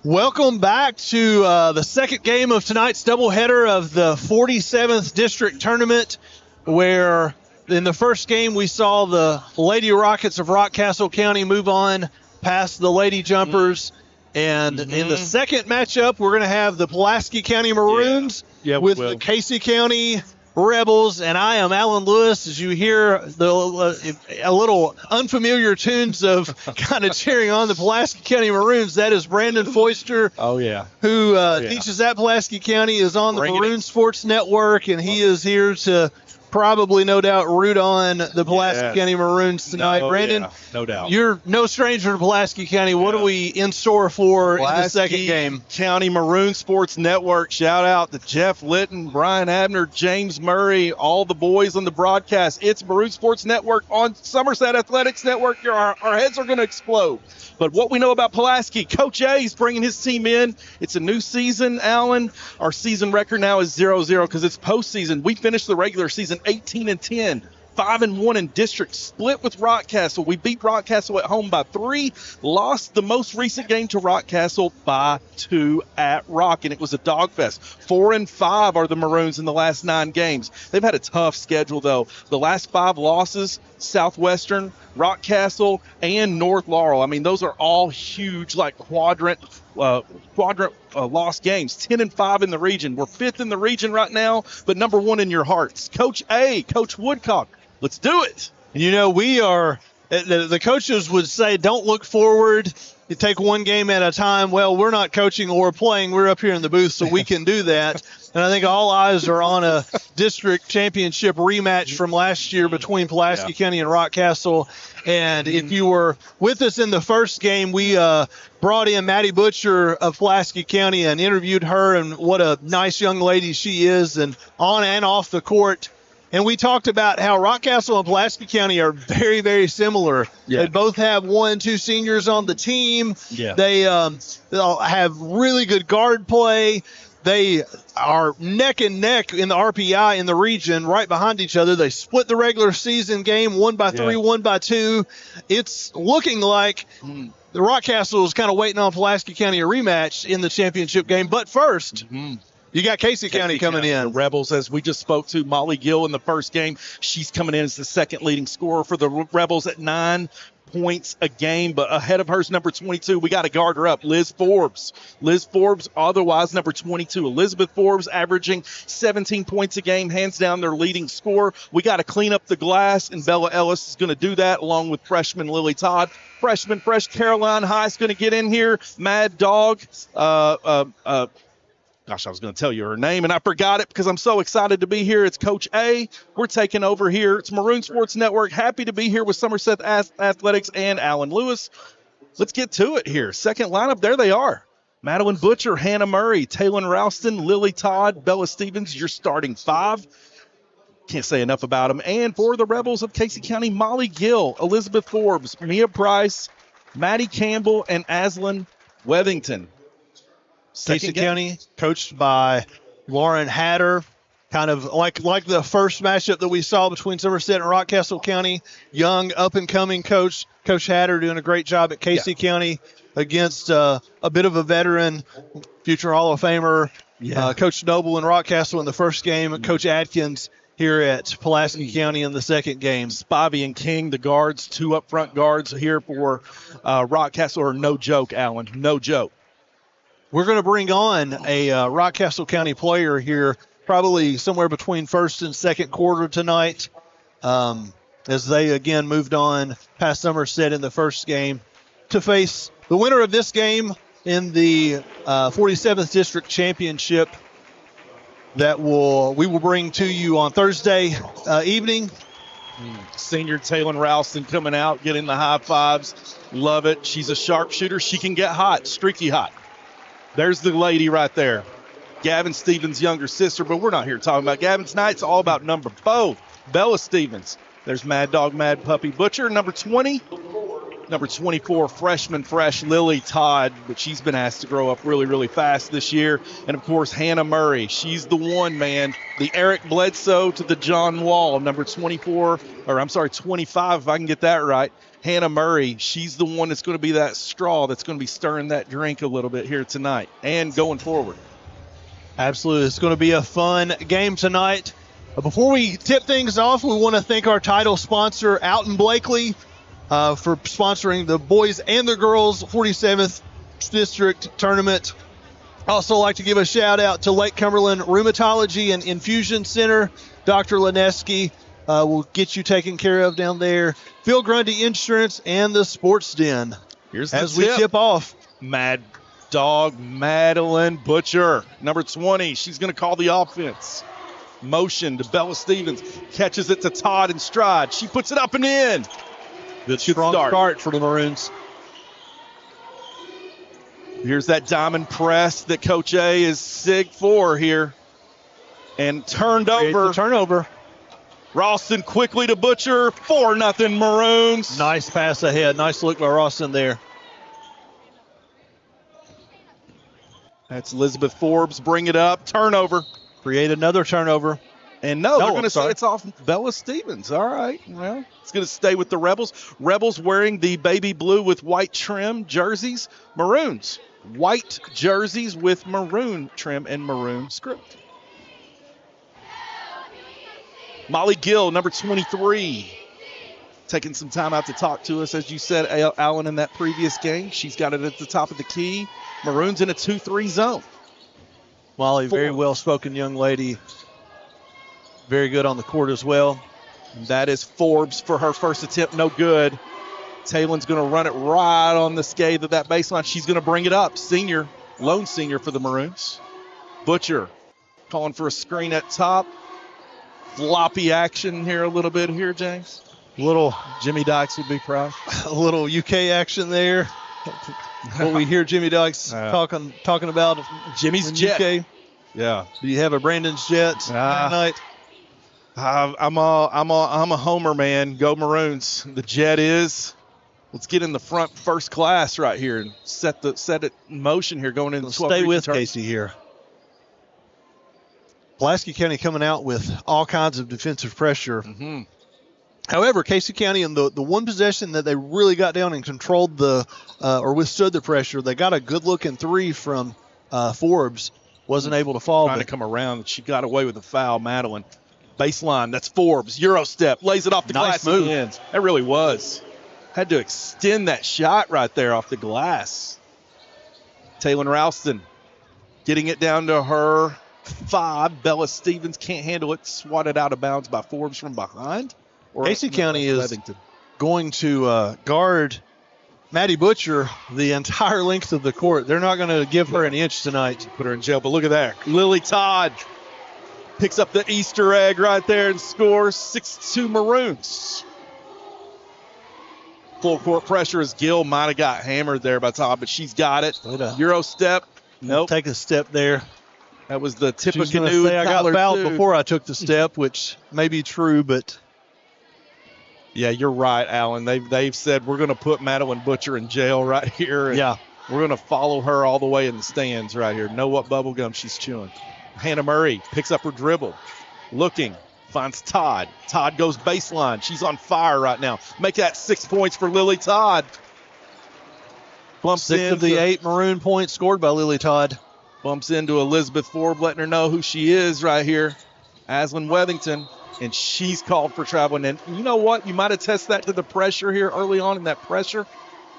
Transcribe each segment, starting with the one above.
Welcome back to the second game of tonight's doubleheader of the 47th District Tournament, where in the first game we saw the Lady Rockets of Rockcastle County move on past the Lady Jumpers. And in the second matchup, we're going to have the Pulaski County Maroons with the Casey County Rebels, and I am Alan Lewis. As you hear a little unfamiliar tunes of kind of cheering on the Pulaski County Maroons, that is Brandon Foister. Oh, yeah. Who teaches at Pulaski County, is on the Maroon Sports Network, and he is here to probably, no doubt, root on the Pulaski County Maroons tonight. Brandon, no doubt. You're no stranger to Pulaski County. What are we in store for in the second game? County Maroon Sports Network. Shout out to Jeff Litton, Brian Abner, James Murray, all the boys on the broadcast. It's Maroon Sports Network on Somerset Athletics Network. Our heads are going to explode. But what we know about Pulaski, Coach A is bringing his team in. It's a new season, Alan. Our season record now is 0-0 because it's postseason. We finished the regular season 18-10. 5-1 in district, split with Rockcastle. We beat Rockcastle at home by 3, lost the most recent game to Rockcastle by 2 at Rock, and it was a dogfest. 4-5 are the Maroons in the last 9 games. They've had a tough schedule, though. The last 5 losses, Southwestern, Rockcastle, and North Laurel. I mean, those are all huge, like quadrant lost games. 10-5 in the region. We're 5th in the region right now, but number 1 in your hearts. Coach A, Coach Woodcock, let's do it. You know, we are the coaches would say, don't look forward. You take one game at a time. Well, we're not coaching or playing. We're up here in the booth, so we can do that. And I think all eyes are on a district championship rematch from last year between Pulaski County and Rockcastle. And if you were with us in the first game, we brought in Maddie Butcher of Pulaski County and interviewed her, and what a nice young lady she is, and on and off the court. And we talked about how Rockcastle and Pulaski County are very, very similar. They both have 1 and 2 seniors on the team. They have really good guard play. They are neck and neck in the RPI in the region, right behind each other. They split the regular season game 1 by 3, 1 by 2. It's looking like the Rockcastle is kind of waiting on Pulaski County a rematch in the championship game. But first, you got Casey County coming in. The Rebels, as we just spoke to, Molly Gill in the first game. She's coming in as the second leading scorer for the Rebels at 9 points a game, but ahead of hers, number 22, we got to guard her up, Liz Forbes. Liz Forbes, otherwise number 22. Elizabeth Forbes averaging 17 points a game, hands down their leading scorer. We got to clean up the glass, and Bella Ellis is going to do that along with freshman Lily Todd. Freshman Caroline High is going to get in here. Mad Dog, gosh, I was going to tell you her name, and I forgot it because I'm so excited to be here. It's Coach A. We're taking over here. It's Maroon Sports Network. Happy to be here with Somerset Athletics and Alan Lewis. Let's get to it here. Second lineup, there they are. Madeline Butcher, Hannah Murray, Taylor Ralston, Lily Todd, Bella Stevens, your starting 5. Can't say enough about them. And for the Rebels of Casey County, Molly Gill, Elizabeth Forbes, Mia Price, Maddie Campbell, and Aslan Wethington. Casey County, coached by Lauren Hatter, kind of like the first matchup that we saw between Somerset and Rockcastle County. Young, up-and-coming coach, Coach Hatter, doing a great job at Casey County against a bit of a veteran, future Hall of Famer, Coach Noble in Rockcastle in the first game, Coach Adkins here at Pulaski County in the second game. Spivey and King, the guards, 2 up-front guards here for Rockcastle, are no joke, Alan, no joke. We're going to bring on a Rockcastle County player here, probably somewhere between first and second quarter tonight, as they, again, moved on past Somerset in the first game to face the winner of this game in the 47th District Championship that we will bring to you on Thursday evening. Senior Taylor Ralston coming out, getting the high fives. Love it. She's a sharpshooter. She can get hot, streaky hot. There's the lady right there. Gavin Stevens' younger sister, but we're not here talking about Gavin tonight. It's all about number 4, Bella Stevens. There's Mad Dog, Mad Puppy Butcher, number 20. Number 24, freshman fresh, Lily Todd, but she's been asked to grow up really, really fast this year. And, of course, Hannah Murray. She's the one, man. The Eric Bledsoe to the John Wall. Number 25, if I can get that right. Hannah Murray, she's the one that's going to be that straw that's going to be stirring that drink a little bit here tonight and going forward. Absolutely. It's going to be a fun game tonight. Before we tip things off, we want to thank our title sponsor, Alton Blakely, for sponsoring the boys and the girls 47th District Tournament. Also like to give a shout out to Lake Cumberland Rheumatology and Infusion Center. Dr. Lineski will get you taken care of down there. Phil Grundy Insurance and the Sports Den. Here's the as we tip off. Mad Dog Madeline Butcher, number 20. She's going to call the offense. Motion to Bella Stevens. Catches it to Todd in stride. She puts it up and in. Good strong start for the Maroons. Here's that diamond press that Coach A is sig for here. And turned over. Turnover. Ralston quickly to Butcher. 4-0 Maroons. Nice pass ahead. Nice look by Ralston there. That's Elizabeth Forbes. Bring it up. Turnover. Create another turnover. And they're going to say it's off Bella Stevens. All right. Well, it's going to stay with the Rebels. Rebels wearing the baby blue with white trim jerseys. Maroons, white jerseys with maroon trim and maroon script. Molly Gill, number 23, taking some time out to talk to us. As you said, Alan, in that previous game, she's got it at the top of the key. Maroons in a 2-3 zone. Molly, very well-spoken young lady. Very good on the court as well. That is Forbes for her first attempt. No good. Taylor's going to run it right on the scathe of that baseline. She's going to bring it up. Senior, lone senior for the Maroons. Butcher calling for a screen at top. Floppy action here a little bit here, James. A little Jimmy Dykes would be proud. A little UK action there. What we hear Jimmy Dykes talking about. Jimmy's jet. UK. Yeah. Do you have a Brandon's jet tonight? I'm a homer, man. Go Maroons. The jet is. Let's get in the front first class right here and set it in motion here going into the 12th. Stay with Casey here. Pulaski County coming out with all kinds of defensive pressure. Mm-hmm. However, Casey County in the one possession that they really got down and controlled or withstood the pressure, they got a good-looking three from Forbes. Wasn't able to fall. Trying to come around. She got away with the foul, Madeline. Baseline, that's Forbes. Euro step, lays it off the glass. Nice move. That really was. Had to extend that shot right there off the glass. Taylor Ralston getting it down to her 5. Bella Stevens can't handle it. Swatted out of bounds by Forbes from behind. Casey County is going to guard Maddie Butcher the entire length of the court. They're not going to give her an inch tonight. Put her in jail, but look at that. Lily Todd picks up the Easter egg right there and scores. 6-2 Maroons. Full court pressure as Gill might have got hammered there by Todd, but she's got it. Euro step. Nope. Take a step there. That was the tip of She's canoe. I got fouled before I took the step, which may be true, but. Yeah, you're right, Alan. They've said we're going to put Madeline Butcher in jail right here. Yeah. We're going to follow her all the way in the stands right here. Know what bubble gum she's chewing. Hannah Murray picks up her dribble. Looking. Finds Todd. Todd goes baseline. She's on fire right now. Make that 6 points for Lily Todd. Bumps 6 of the 8 Maroon points scored by Lily Todd. Bumps into Elizabeth Forbes, letting her know who she is right here. Aslan Wethington. And she's called for traveling. And you know what? You might attest that to the pressure here early on in that pressure.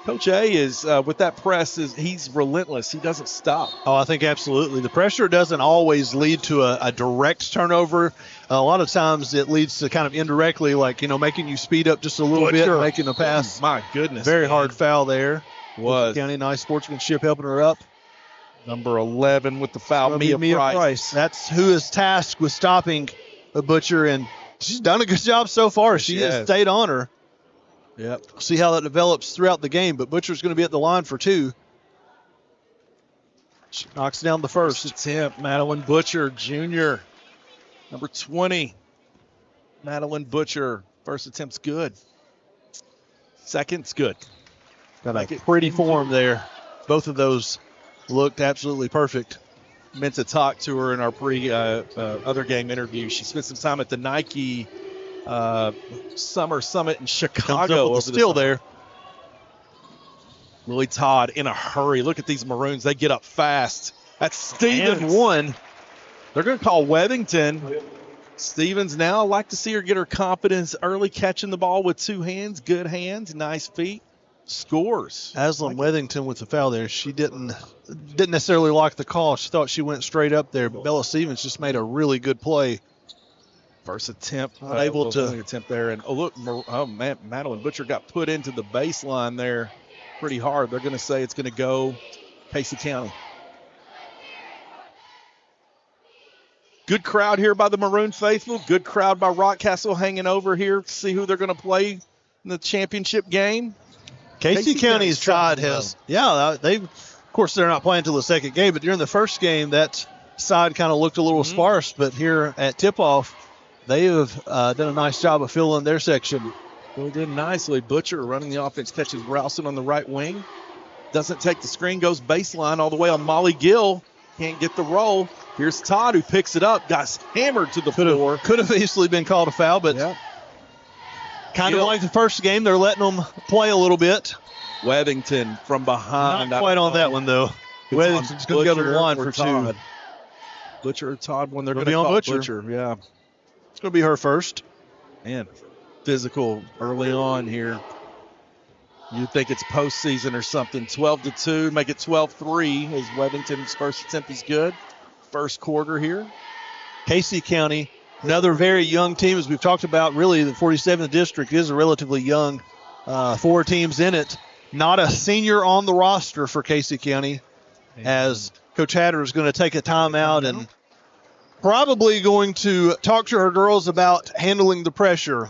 Coach A is, with that press, he's relentless. He doesn't stop. Oh, I think absolutely. The pressure doesn't always lead to a direct turnover. A lot of times it leads to kind of indirectly, like, making you speed up just a little bit, making a pass. My goodness. Very hard foul there. Was. County, nice sportsmanship helping her up. Number 11 with the foul, Mia Price. That's who is tasked with stopping Butcher, and she's done a good job so far. She has stayed on her. Yep. See how that develops throughout the game, but Butcher's going to be at the line for 2. She knocks down the first attempt. Madeline Butcher, junior, number 20. Madeline Butcher, first attempt's good. Second's good. Got a pretty form there. Both of those looked absolutely perfect. Meant to talk to her in our other game interview. She spent some time at the Nike Summer Summit in Chicago. Still there. Lily Todd in a hurry. Look at these Maroons. They get up fast. That's Stevens. And one. They're going to call Wethington. Stevens now, I like to see her get her confidence early, catching the ball with two hands. Good hands, nice feet. Scores. Aslan Wethington with the foul there. She didn't necessarily like the call. She thought she went straight up there, but Bella Stevens just made a really good play. First attempt. Able to attempt there. And look, man, Madeline Butcher got put into the baseline there pretty hard. They're going to say it's going to go Casey County. Good crowd here by the Maroon Faithful. Good crowd by Rockcastle hanging over here to see who they're going to play in the championship game. Casey County's side has, of course, they're not playing until the second game, but during the first game, that side kind of looked a little sparse. But here at tip-off, they have done a nice job of filling their section. Really did nicely. Butcher running the offense, catches Ralston on the right wing. Doesn't take the screen, goes baseline all the way on Molly Gill. Can't get the roll. Here's Todd, who picks it up, got hammered to the floor. Could have easily been called a foul, but kind of like the first game, they're letting them play a little bit. Wethington from behind. Not quite on that one, though. Wethington's going to go to the line for Todd. two. Butcher or Todd when they're going to be on call Butcher. Yeah. It's going to be her first. Man, physical early on here. You think it's postseason or something. 12-2, make it 12-3 as Wethington's first attempt is good. First quarter here. Casey County, another very young team, as we've talked about. Really, the 47th district is a relatively young, 4 teams in it. Not a senior on the roster for Casey County, as Coach Hatter is going to take a timeout and probably going to talk to her girls about handling the pressure.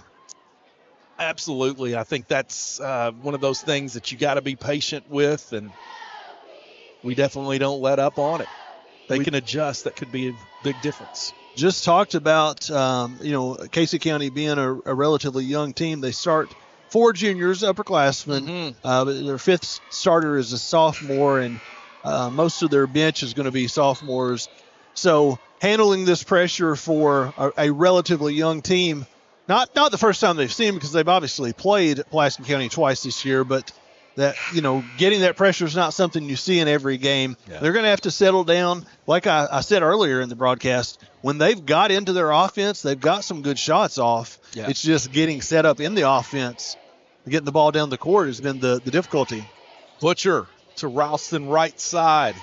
Absolutely. I think that's one of those things that you got to be patient with, and we definitely don't let up on it. They can adjust. That could be a big difference. Just talked about, Casey County being a relatively young team. They start 4 juniors, upperclassmen, but their 5th starter is a sophomore, and most of their bench is going to be sophomores. So handling this pressure for a relatively young team, not the first time they've seen, because they've obviously played Pulaski County twice this year, but that, getting that pressure is not something you see in every game. Yeah. They're going to have to settle down. Like I said earlier in the broadcast, when they've got into their offense, they've got some good shots off. Yeah. It's just getting set up in the offense. Getting the ball down the court has been the difficulty. Butcher to Ralston right side.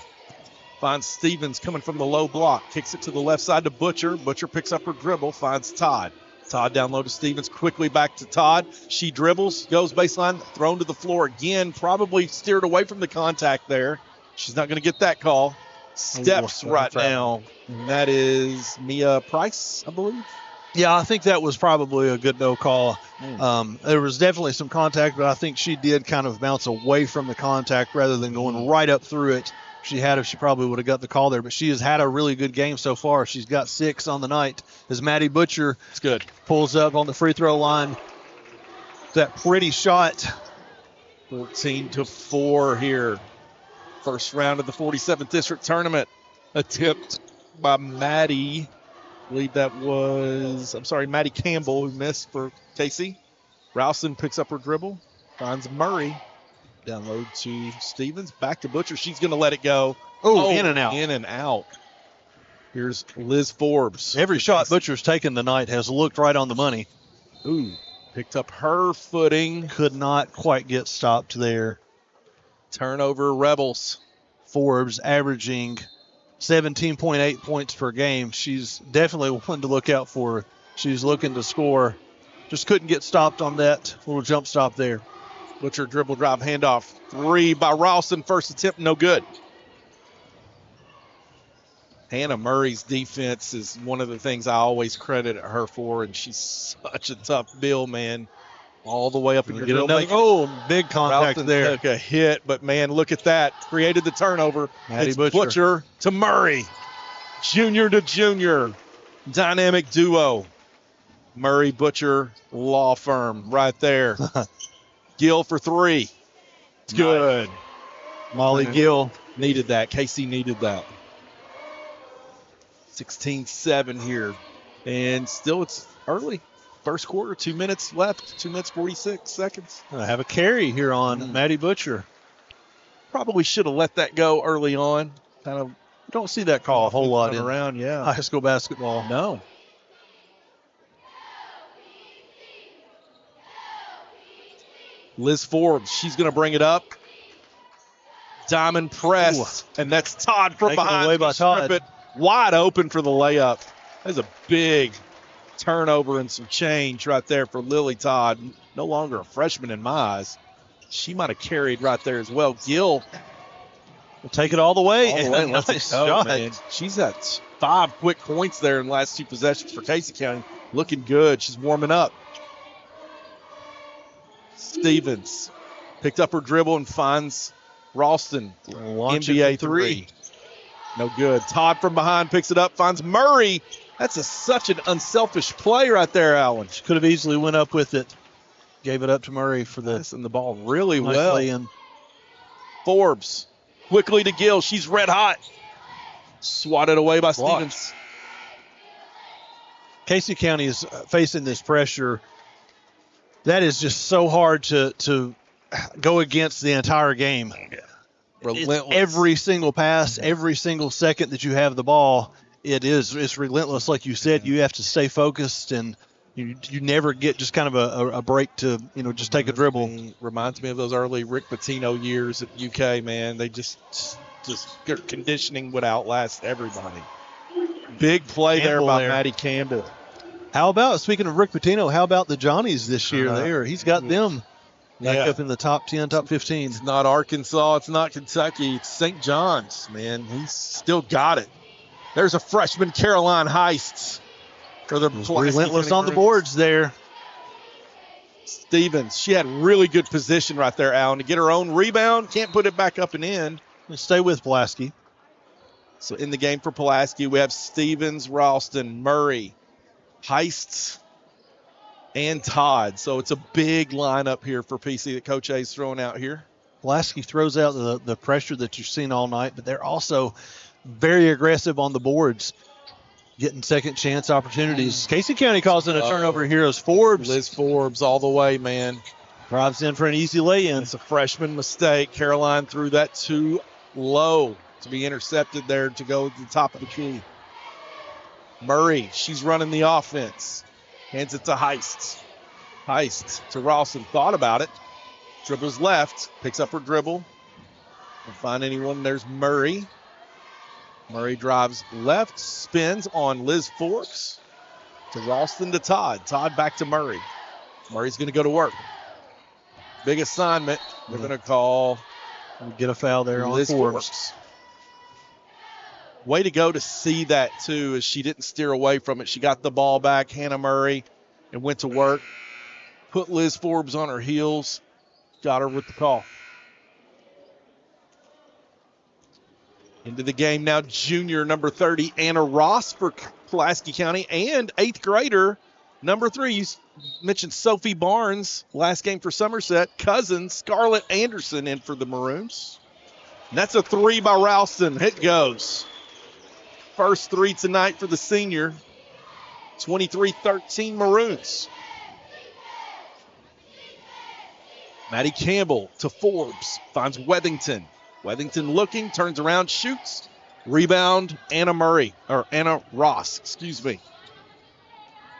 Finds Stevens coming from the low block. Kicks it to the left side to Butcher. Butcher picks up her dribble. Finds Todd. Todd down low to Stevens, quickly back to Todd. She dribbles, goes baseline, thrown to the floor again, probably steered away from the contact there. She's not going to get that call. Steps right now. And that is Mia Price, I believe. Yeah, I think that was probably a good no call. There was definitely some contact, but I think she did kind of bounce away from the contact rather than going right up through it. She probably would have got the call there, but she has had a really good game so far. She's got 6 on the night as Maddie Butcher pulls up on the free throw line. That pretty shot. 14-4 here. First round of the 47th district tournament. Attempt by Maddie. I believe that was, Maddie Campbell, who missed for Casey. Ralston picks up her dribble, finds Murray. Down low to Stevens. Back to Butcher. She's going to let it go. Oh, in and out. In and out. Here's Liz Forbes. Every shot Butcher's taken tonight has looked right on the money. Ooh, picked up her footing. Could not quite get stopped there. Turnover Rebels. Forbes averaging 17.8 points per game. She's definitely one to look out for. She's looking to score. Just couldn't get stopped on that little jump stop there. Butcher dribble drive handoff. 3 by Ralston. First attempt, no good. Hannah Murray's defense is one of the things I always credit her for, and she's such a tough bill, man. All the way up in your drill. Big contact Ralston there. Took a hit, but man, look at that. Created the turnover. Maddie it's Butcher to Murray. Junior to junior. Dynamic duo. Murray Butcher Law Firm right there. Gill for 3. Good. Molly Gill. Needed that. Casey needed that. 16-7 here. And still it's early. First quarter, 2 minutes left. 2 minutes, 46 seconds. I have a carry here on Maddie Butcher. Probably should have let that go early on. Kind of don't see that call a whole lot in around, high school basketball. No. Liz Forbes, she's going to bring it up. Diamond press, and that's Todd from behind. Away by Todd. It wide open for the layup. That's a big turnover and some change right there for Lily Todd. No longer a freshman in my eyes. She might have carried right there as well. Gill will take it all the way. Nice shot. Man. She's had 5 quick points there in the last 2 possessions for Casey County. Looking good. She's warming up. Stevens picked up her dribble and finds Ralston. NBA 3. No good. Todd from behind picks it up, finds Murray. That's such an unselfish play right there, Alan. She could have easily went up with it. Gave it up to Murray for and the ball really nice well. Lay-in. Forbes quickly to Gill. She's red hot. Swatted away by Stevens. Casey County is facing this pressure. That is just so hard to go against the entire game. Relentless. It's every single pass, every single second that you have the ball, it's relentless. Like you said, you have to stay focused, and you never get just kind of a break to just take a dribble. Reminds me of those early Rick Pitino years at UK. Man, they just their conditioning would outlast everybody. Big play there by Maddie Campbell. How about, speaking of Rick Pitino, how about the Johnnies this year? He's got them back up in the top 10, top 15. It's not Arkansas. It's not Kentucky. It's St. John's, man. He's still got it. There's a freshman, Caroline Heists. For the relentless on the boards there. Stevens, she had really good position right there, Alan, to get her own rebound. Can't put it back up and in. Stay with Pulaski. So in the game for Pulaski, we have Stevens, Ralston, Murray, Heists, and Todd. So it's a big lineup here for PC that Coach A is throwing out here. Pulaski throws out the pressure that you've seen all night, but they're also very aggressive on the boards, getting second chance opportunities. Casey County calls in a turnover here as Forbes. Liz Forbes all the way, man. Drives in for an easy lay-in. It's a freshman mistake. Caroline threw that too low to be intercepted there to go to the top of the key. Murray, she's running the offense. Hands it to Heists. Heists to Ralston. Thought about it. Dribbles left. Picks up her dribble. Don't find anyone. There's Murray. Murray drives left. Spins on Liz Forbes. To Ralston to Todd. Todd back to Murray. Murray's going to go to work. Big assignment. They're going to call. Get a foul there on Liz Forbes. Way to go to see that, too, as she didn't steer away from it. She got the ball back, Hannah Murray, and went to work. Put Liz Forbes on her heels. Got her with the call. Into the game now, junior number 30, Anna Ross for Pulaski County, and 8th grader, number 3. You mentioned Sophie Barnes, last game for Somerset. Cousin Scarlett Anderson in for the Maroons. And that's a 3 by Ralston. It goes. First 3 tonight for the senior. 23-13 Maroons. Maddie Campbell to Forbes. Finds Wethington. Wethington looking, turns around, shoots. Rebound, Anna Ross, excuse me.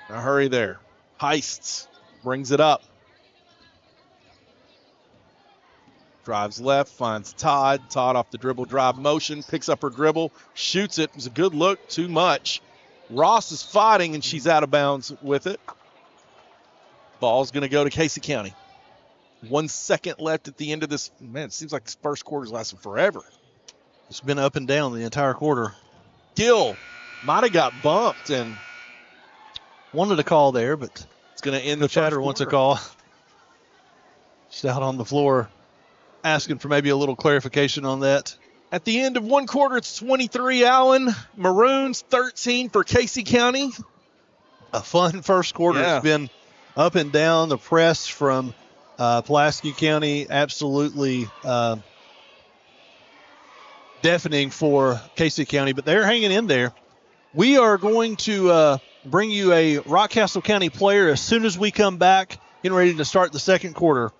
In a hurry there. Heists brings it up. Drives left, finds Todd. Todd off the dribble drive motion, picks up her dribble, shoots it. It was a good look, too much. Ross is fighting, and she's out of bounds with it. Ball's going to go to Casey County. 1 second left at the end of this. Man, it seems like this first quarter's lasted forever. It's been up and down the entire quarter. Gill might have got bumped and wanted a call there, but it's going to end the chatter wants a call. She's out on the floor asking for maybe a little clarification on that. At the end of one quarter, it's 23 Allen. Maroons 13 for Casey County. A fun first quarter. Yeah. It's been up and down. The press from Pulaski County absolutely deafening for Casey County, but they're hanging in there. We are going to bring you a Rockcastle County player as soon as we come back, getting ready to start the second quarter.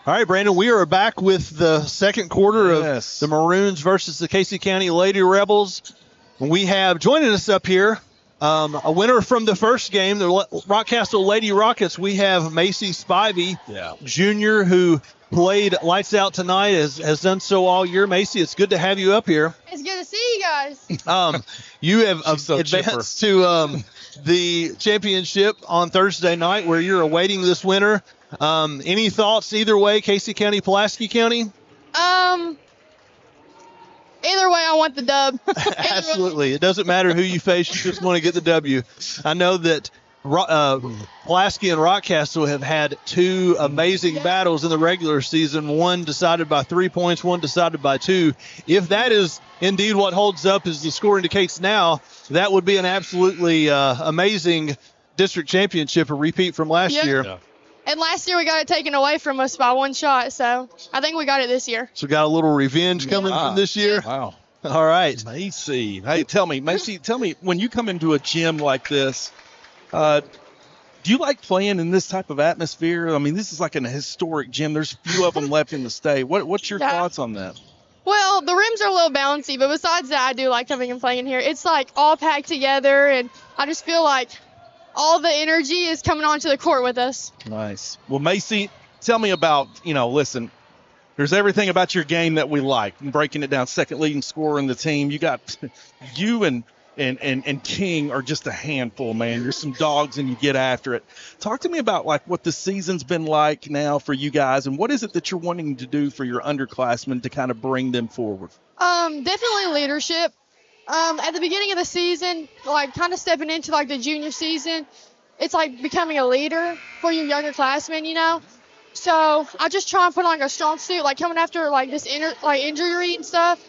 All right, Brandon, we are back with the second quarter of the Maroons versus the Casey County Lady Rebels. We have joining us up here a winner from the first game, the Rockcastle Lady Rockets. We have Macy Spivey, junior, who played lights out tonight, has done so all year. Macy, it's good to have you up here. It's good to see you guys. You have advanced to the championship on Thursday night where you're awaiting this winner. Any thoughts either way, Casey County, Pulaski County? Either way, I want the dub. Absolutely. It doesn't matter who you face. You just want to get the W. I know that Pulaski and Rockcastle have had two amazing battles in the regular season, one decided by 3 points, one decided by 2. If that is indeed what holds up as the score indicates now, that would be an absolutely amazing district championship, a repeat from last year. Yeah. And last year we got it taken away from us by one shot, so I think we got it this year. So got a little revenge coming from this year? Wow. All right. Macy. Hey, Macy, tell me, when you come into a gym like this, do you like playing in this type of atmosphere? I mean, this is like an historic gym. There's few of them left in the state. What's your thoughts on that? Well, the rims are a little bouncy, but besides that, I do like coming and playing in here. It's like all packed together, and I just feel like all the energy is coming onto the court with us. Nice. Well, Macy, tell me about, listen, there's everything about your game that we like. And breaking it down, second leading scorer in the team. You got you and King are just a handful, man. You're some dogs and you get after it. Talk to me about like what the season's been like now for you guys, and what is it that you're wanting to do for your underclassmen to kind of bring them forward? Definitely leadership. At the beginning of the season, like kind of stepping into like the junior season, it's like becoming a leader for your younger classmen, So I just try and put on like a strong suit, like coming after like this injury and stuff.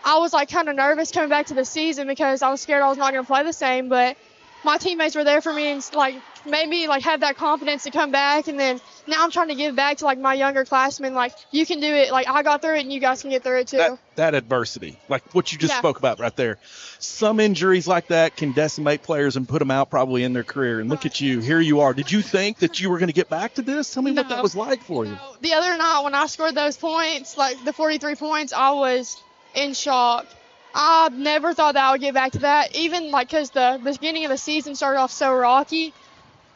I was like kind of nervous coming back to the season because I was scared I was not going to play the same, but my teammates were there for me and like made me like have that confidence to come back. And then now I'm trying to give back to like my younger classmen, like you can do it, like I got through it and you guys can get through it too. That adversity, like what you just spoke about right there. Some injuries like that can decimate players and put them out probably in their career. And look at you, here you are. Did you think that you were going to get back to this? Tell me what that was like for you. The other night when I scored those points, like the 43 points, I was in shock. I never thought that I would get back to that, even like because the beginning of the season started off so rocky.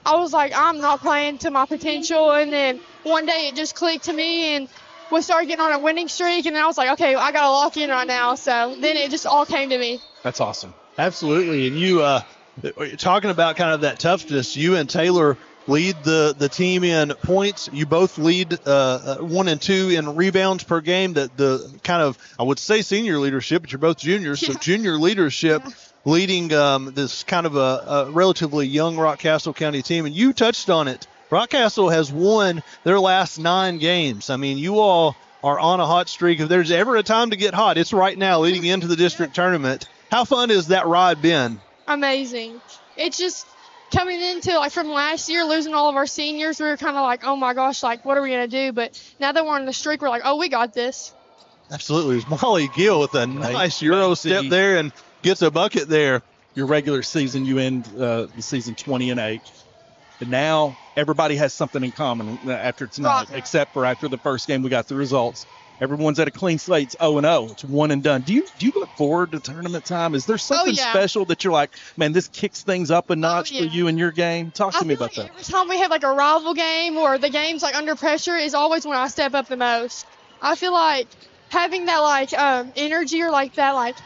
I was like, I'm not playing to my potential, and then one day it just clicked to me, and we started getting on a winning streak, and then I was like, okay, I got to lock in right now. So then it just all came to me. That's awesome. Absolutely. And you talking about kind of that toughness, you and Taylor lead the team in points. You both lead 1 and 2 in rebounds per game. The kind of, I would say senior leadership, but you're both juniors, so junior leadership leading this kind of a relatively young Rockcastle County team. And you touched on it. Rockcastle has won their last 9 games. I mean, you all are on a hot streak. If there's ever a time to get hot, it's right now leading into the district tournament. How fun has that ride been? Amazing. It's just coming into, like, from last year, losing all of our seniors, we were kind of like, oh, my gosh, like, what are we going to do? But now that we're on the streak, we're like, oh, we got this. Absolutely. It was Molly Gill with a nice Euro step there and gets a bucket there. Your regular season, you end the season 20-8. And now everybody has something in common after tonight, except for after the first game we got the results. Everyone's at a clean slate. It's 0-0. It's one and done. Do you look forward to tournament time? Is there something special that you're like, man, this kicks things up a notch for you in your game? Talk to me about that. Every time we have like a rival game or the game's like under pressure is always when I step up the most. I feel like having that like energy or like that like,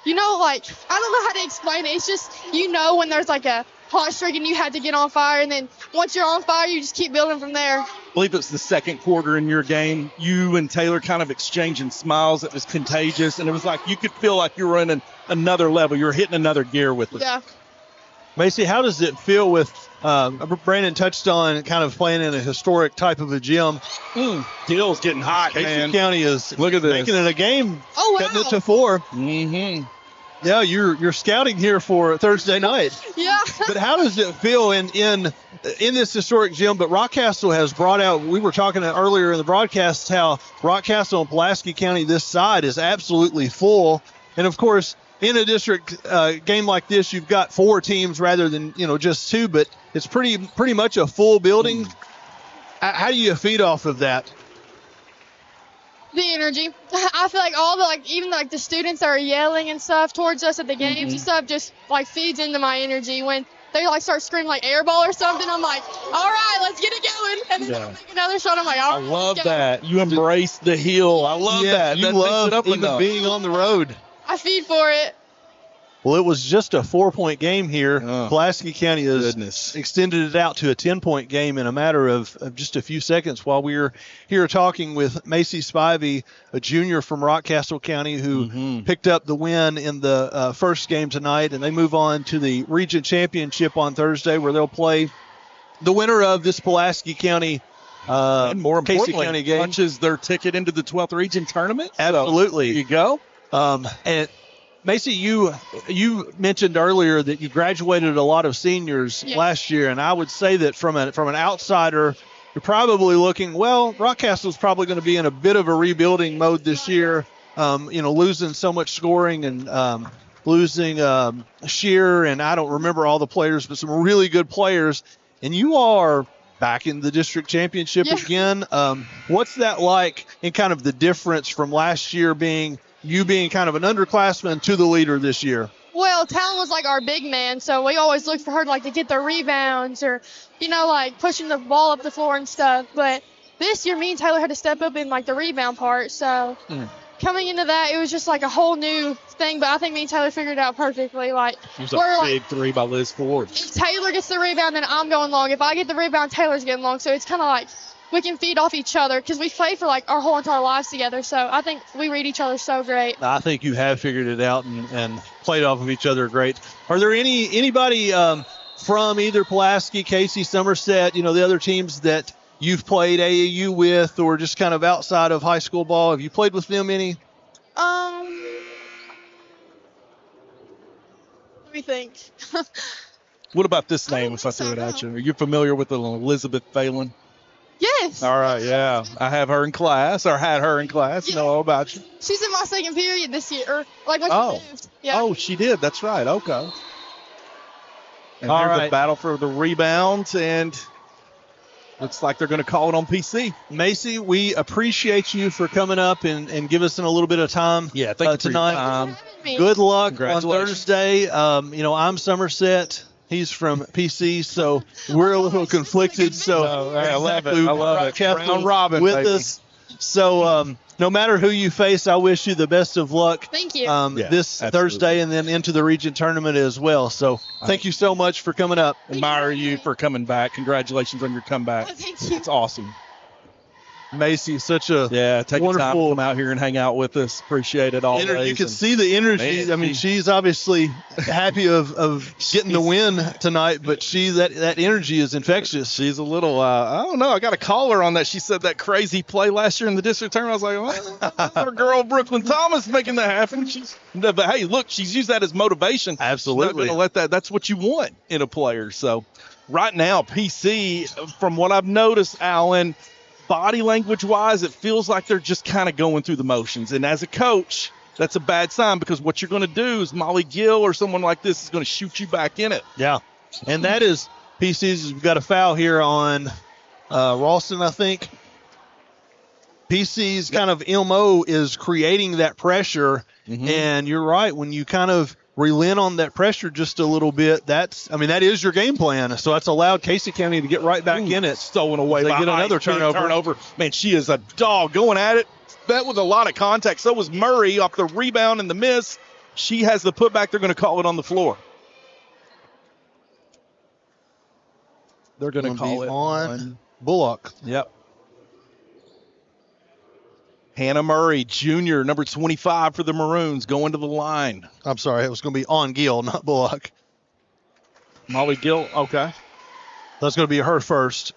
I don't know how to explain it. It's just, when there's like a hot streak and you had to get on fire, and then once you're on fire, you just keep building from there. I believe it was the second quarter in your game. You and Taylor kind of exchanging smiles. It was contagious, and it was like you could feel like you were in another level. You were hitting another gear with it. Yeah. Macy, how does it feel with Brandon touched on kind of playing in a historic type of a gym? Deal's getting hot, man. Casey County is Look at this. making it a game, cutting it to 4. Mm-hmm. Yeah, you're scouting here for Thursday night. Yeah. But how does it feel in this historic gym? But Rockcastle has brought out, we were talking earlier in the broadcast, how Rockcastle and Pulaski County, this side is absolutely full. And of course, in a district game like this, you've got 4 teams rather than, just 2, but it's pretty much a full building. How do you feed off of that? The energy. I feel like even the students that are yelling and stuff towards us at the games and stuff just feeds into my energy. When they start screaming airball or something, I'm like, all right, let's get it going. And then they'll make another shot. I'm like, all right, I love that. You embrace the hill. I love that. You love even being on the road. I feed for it. Well, it was just a 4-point game here. Pulaski County has extended it out to a 10-point game in a matter of just a few seconds while we were here talking with Macy Spivey, a junior from Rockcastle County who picked up the win in the first game tonight, and they move on to the region championship on Thursday where they'll play the winner of this Pulaski County and more Casey importantly, County game. punches their ticket into the 12th region tournament. Absolutely. So, there you go. And Macy, you mentioned earlier that you graduated a lot of seniors last year, and I would say that from an outsider, you're probably looking, Rockcastle's probably going to be in a bit of a rebuilding mode this year, losing so much scoring and losing Shear, and I don't remember all the players, but some really good players, and you are back in the district championship again. What's that like in kind of the difference from last year being kind of an underclassman to the leader this year? Well, Talon was our big man, so we always looked for her to get the rebounds or, pushing the ball up the floor and stuff. But this year, me and Taylor had to step up in the rebound part. So coming into that, it was just a whole new thing. But I think me and Taylor figured it out perfectly. It was a big 3 by Liz Forbes. If Taylor gets the rebound, then I'm going long. If I get the rebound, Taylor's getting long. So it's kind of we can feed off each other because we played for our whole entire lives together. So I think we read each other so great. I think you have figured it out and played off of each other great. Are there anybody from either Pulaski, Casey, Somerset, the other teams that you've played AAU with or just kind of outside of high school ball? Have you played with them any? Let me think. What about this name if I threw it at you? Are you familiar with Elizabeth Phelan? Yes. All right, yeah. I have her in class, or had her in class. Know all about you. She's in my second period this year, or when she moved. Yeah. Oh, she did. That's right. Okay. And all here's right. the battle for the rebounds, and looks like they're going to call it on PC. Macy, we appreciate you for coming up and give us a little bit of time Yeah, thank you tonight. for your time. Good luck on Congratulations. Thursday. I'm Somerset. He's from PC, so we're a little conflicted. So I love it. I love it. Round Round robin with baby. us. So no matter who you face, I wish you the best of luck. Thank you. This absolutely. Thursday and then into the region tournament as well. So thank you so much for coming up. Admire you for coming back. Congratulations on your comeback. Thank you. It's awesome. Macy, such a Take the time to come out here and hang out with us. Appreciate it always. You can see the energy. Man, I mean, she's obviously happy of getting the win tonight, but that energy is infectious. She's a little, I don't know. I got to call her on that. She said that crazy play last year in the district tournament. I was like, well, our girl Brooklyn Thomas making that happen. But hey, look, she's used that as motivation. Absolutely. She's not going to let that's what you want in a player. So right now, PC, from what I've noticed, Alan, body language-wise, it feels like they're just kind of going through the motions. And as a coach, that's a bad sign because what you're going to do is Molly Gill or someone like this is going to shoot you back in it. Yeah, and that is PC's. We've got a foul here on Ralston, I think. PC's kind of MO is creating that pressure, and you're right. When you kind of relent on that pressure just a little bit, that is your game plan. So that's allowed Casey County to get right back in it. Stolen away. They get another turnover. Man, she is a dog going at it. That was a lot of contact. So was Murray off the rebound and the miss. She has the putback. They're going to call it on the floor. They're going to call it on Bullock. Yep. Hannah Murray, junior, number 25 for the Maroons, going to the line. I'm sorry, it was going to be on Gill, not Bullock. Molly Gill, okay. That's going to be her first.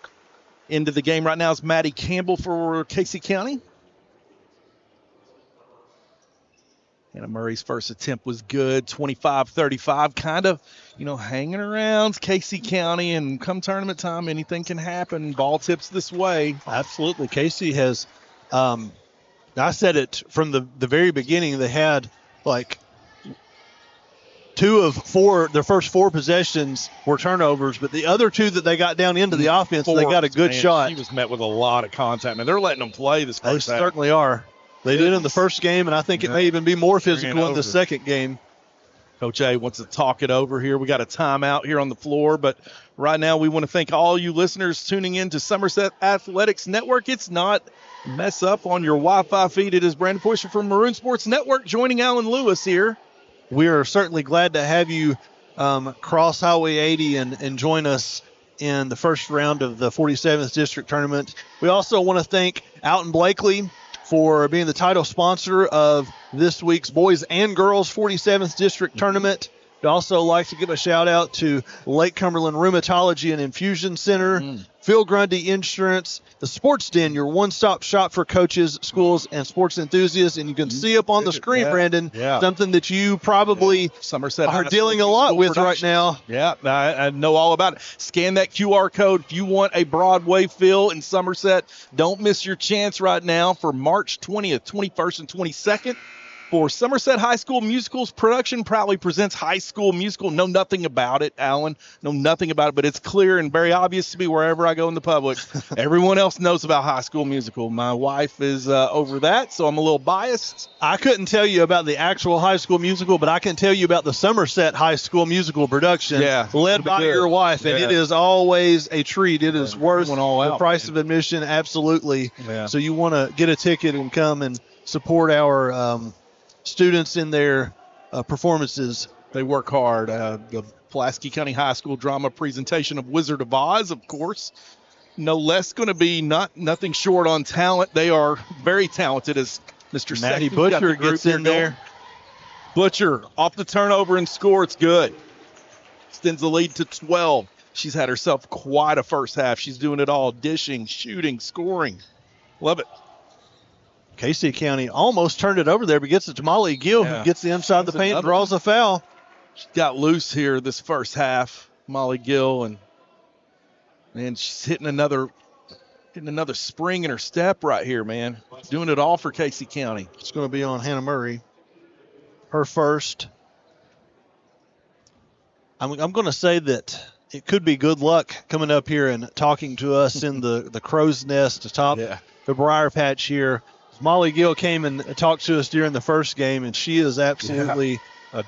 Into the game right now is Maddie Campbell for Casey County. Hannah Murray's first attempt was good, 25-35, kind of, hanging around Casey County, and come tournament time, anything can happen. Ball tips this way. Absolutely. Casey has, I said it from the very beginning, they had like 2 of 4, their first 4 possessions were turnovers, but the other 2 that they got down into the offense, they got a good shot. She was met with a lot of contact. Man, they're letting them play this first half. They certainly are. They did in the first game, and I think it may even be more physical in the second game. Coach A wants to talk it over here. We got a timeout here on the floor, but right now we want to thank all you listeners tuning in to Somerset Athletics Network. It's not mess up on your Wi-Fi feed. It is Brandon Poisher from Maroon Sports Network joining Alan Lewis here. We are certainly glad to have you cross Highway 80 and join us in the first round of the 47th District Tournament. We also want to thank Alton Blakely for being the title sponsor of this week's Boys and Girls 47th District Tournament. We'd also like to give a shout-out to Lake Cumberland Rheumatology and Infusion Center, Phil Grundy Insurance, the Sports Den, your one-stop shop for coaches, schools, and sports enthusiasts. And you can see up on the screen, Brandon, something that you probably Somerset are dealing a lot with right now. Yeah, I know all about it. Scan that QR code if you want a Broadway feel in Somerset. Don't miss your chance right now for March 20th, 21st, and 22nd. For Somerset High School Musicals, production proudly presents High School Musical. Know nothing about it, Alan. Know nothing about it, but it's clear and very obvious to me wherever I go in the public. Everyone else knows about High School Musical. My wife is over that, so I'm a little biased. I couldn't tell you about the actual High School Musical, but I can tell you about the Somerset High School Musical production led by your wife, and it is always a treat. It is worth the price of admission, absolutely. Yeah. So you want to get a ticket and come and support our students in their performances. They work hard. The Pulaski County High School drama presentation of Wizard of Oz, of course. No less going to be nothing short on talent. They are very talented, as Mr. Maddie Butcher gets in there. Butcher off the turnover and score. It's good. Extends the lead to 12. She's had herself quite a first half. She's doing it all, dishing, shooting, scoring. Love it. Casey County almost turned it over there, but gets it to Molly Gill, who gets the inside the paint and draws a foul. She got loose here this first half, Molly Gill, and she's hitting another spring in her step right here, man. Doing it all for Casey County. It's going to be on Hannah Murray. Her first. I'm going to say that it could be good luck coming up here and talking to us in the crow's nest atop the briar patch here. Molly Gill came and talked to us during the first game, and she is absolutely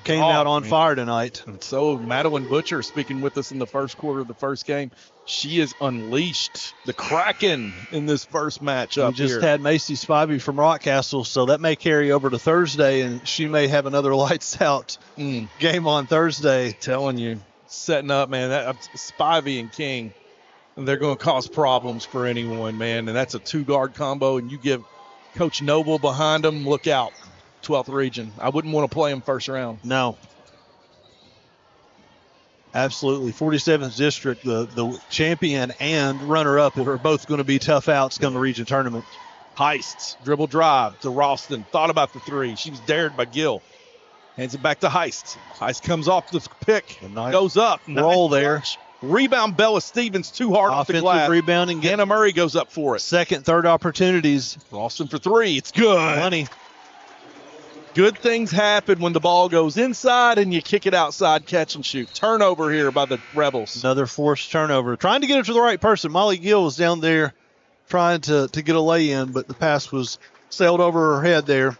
came out on fire tonight. And so Madeline Butcher speaking with us in the first quarter of the first game. She has unleashed the Kraken in this first matchup. We just had Macy Spivey from Rockcastle, so that may carry over to Thursday, and she may have another lights out game on Thursday. Telling you, setting up, man. Spivey and King, they're going to cause problems for anyone, man. And that's a 2-guard combo, and you give Coach Noble behind him, look out. 12th region. I wouldn't want to play him first round. No. Absolutely. 47th District, the champion and runner-up are both going to be tough outs come the region tournament. Heist, dribble drive to Ralston. Thought about the 3. She was dared by Gill. Hands it back to Heist. Heist comes off the pick. Goes up. Roll there. Rebound, Bella Stevens, too hard off the glass. Offensive rebounding. Hannah Murray goes up for it. Second, third opportunities. Ralston for 3. It's good. Money. Good things happen when the ball goes inside and you kick it outside, catch and shoot. Turnover here by the Rebels. Another forced turnover. Trying to get it to the right person. Molly Gill was down there trying to get a lay in, but the pass was sailed over her head there.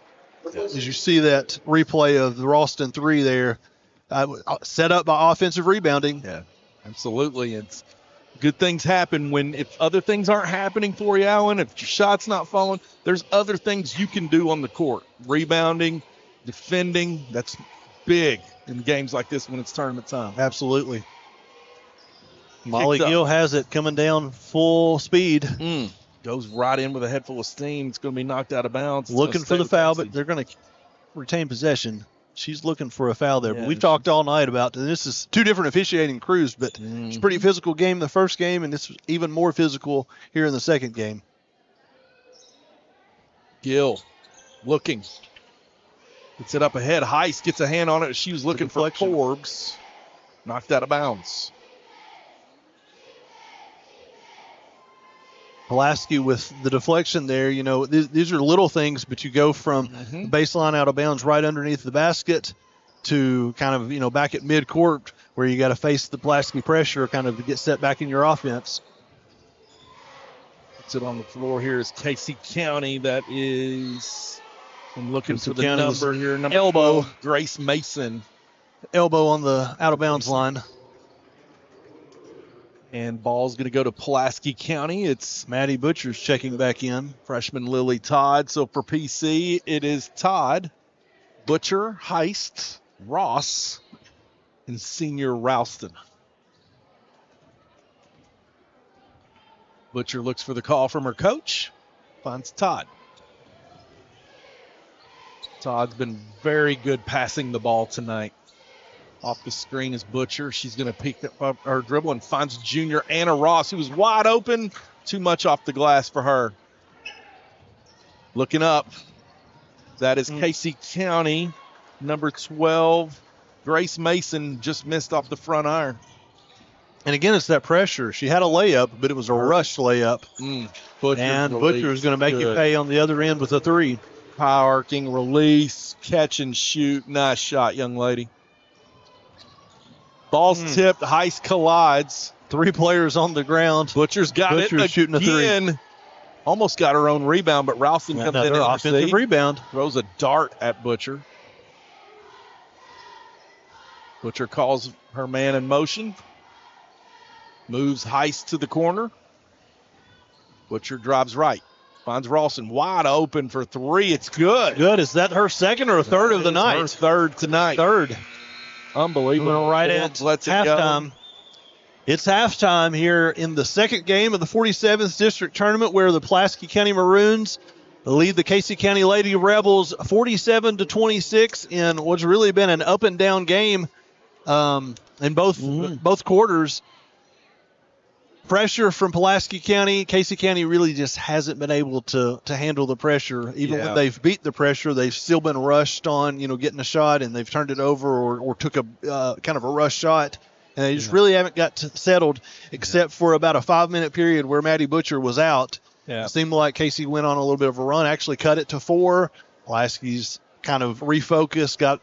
As you see that replay of the Ralston 3 there, set up by offensive rebounding. Yeah, absolutely. It's good things happen if other things aren't happening for you, Alan. If your shot's not falling, there's other things you can do on the court. Rebounding, defending, that's big in games like this when it's tournament time. Absolutely. Molly Gill has it coming down full speed. Goes right in with a head full of steam. It's going to be knocked out of bounds. Looking for the foul, but they're going to retain possession. She's looking for a foul there. Yeah, but we've talked all night about this is two different officiating crews, but it's a pretty physical game in the first game, and it's even more physical here in the second game. Gill looking. Gets it up ahead. Heist gets a hand on it. She was looking for Forbes. Knocked out of bounds. Pulaski with the deflection there, these are little things, but you go from baseline out of bounds right underneath the basket to kind of, back at midcourt where you got to face the Pulaski pressure kind of to get set back in your offense. Puts it on the floor here is Casey County. That is, I'm looking for the County's number here. Number elbow. 12, Grace Mason. Elbow on the out of bounds line. And ball's going to go to Pulaski County. It's Maddie Butcher's checking back in. Freshman Lily Todd. So for PC, it is Todd, Butcher, Heist, Ross, and senior Ralston. Butcher looks for the call from her coach. Finds Todd. Todd's been very good passing the ball tonight. Off the screen is Butcher. She's going to pick up her dribble and finds junior Anna Ross, who was wide open. Too much off the glass for her. Looking up. That is Casey County. Number 12, Grace Mason, just missed off the front iron. And again, it's that pressure. She had a layup, but it was a rushed layup. Butcher's going to make you pay on the other end with a 3. Power-arcing release, catch and shoot. Nice shot, young lady. Ball's tipped. Heist collides. 3 players on the ground. Butcher's got it again. Shooting a 3. Almost got her own rebound, but Ralston comes in and offensive rebound. Throws a dart at Butcher. Butcher calls her man in motion. Moves Heist to the corner. Butcher drives right. Finds Ralston wide open for 3. It's good. Good. Is that her second or third of the night? Her third tonight. Third. Unbelievable. Right at halftime. It's halftime here in the second game of the 47th District Tournament where the Pulaski County Maroons lead the Casey County Lady Rebels 47-26 in what's really been an up and down game in both quarters. Pressure from Pulaski County. Casey County really just hasn't been able to handle the pressure. Even when they've beat the pressure, they've still been rushed on, getting a shot, and they've turned it over or took a kind of a rush shot. And they just really haven't got settled except for about a 5-minute period where Maddie Butcher was out. Yeah. It seemed like Casey went on a little bit of a run, actually cut it to 4. Pulaski's kind of refocused, got,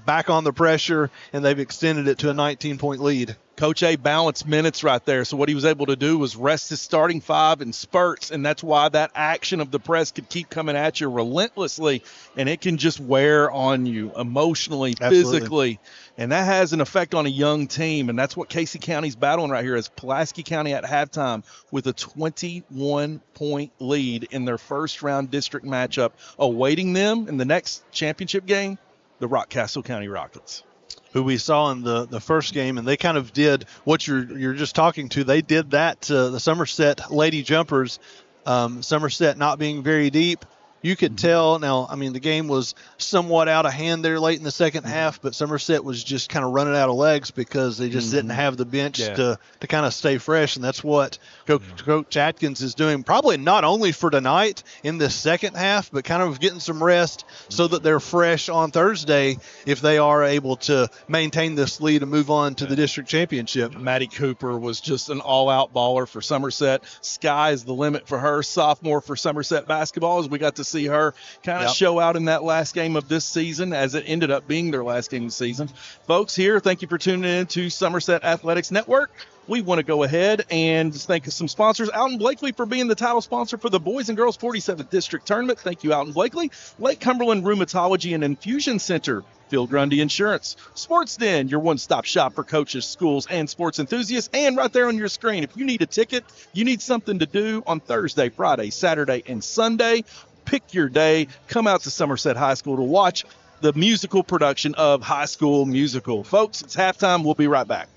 back on the pressure, and they've extended it to a 19-point lead. Coach A balanced minutes right there. So what he was able to do was rest his starting 5 in spurts, and that's why that action of the press could keep coming at you relentlessly, and it can just wear on you emotionally, physically. And that has an effect on a young team, and that's what Casey County's battling right here is Pulaski County at halftime with a 21-point lead in their first-round district matchup. Awaiting them in the next championship game, the Rockcastle County Rockets, who we saw in the first game, and they kind of did what you're just talking to. They did that to the Somerset Lady Jumpers. Somerset not being very deep. You could tell. Now, the game was somewhat out of hand there late in the second half, but Somerset was just kind of running out of legs because they just didn't have the bench to kind of stay fresh, and that's what Coach Atkins is doing, probably not only for tonight in the second half, but kind of getting some rest so that they're fresh on Thursday if they are able to maintain this lead and move on to the district championship. Maddie Cooper was just an all-out baller for Somerset. Sky is the limit for her, sophomore for Somerset basketball, as we got to see her kind of show out in that last game of this season, as it ended up being their last game of the season. Folks, here, thank you for tuning in to Somerset Athletics Network. We want to go ahead and thank some sponsors. Alton Blakely for being the title sponsor for the Boys and Girls 47th District Tournament. Thank you, Alton Blakely. Lake Cumberland Rheumatology and Infusion Center. Phil Grundy Insurance. Sports Den, your one-stop shop for coaches, schools, and sports enthusiasts. And right there on your screen, if you need a ticket, you need something to do on Thursday, Friday, Saturday, and Sunday, pick your day. Come out to Somerset High School to watch the musical production of High School Musical. Folks, it's halftime. We'll be right back.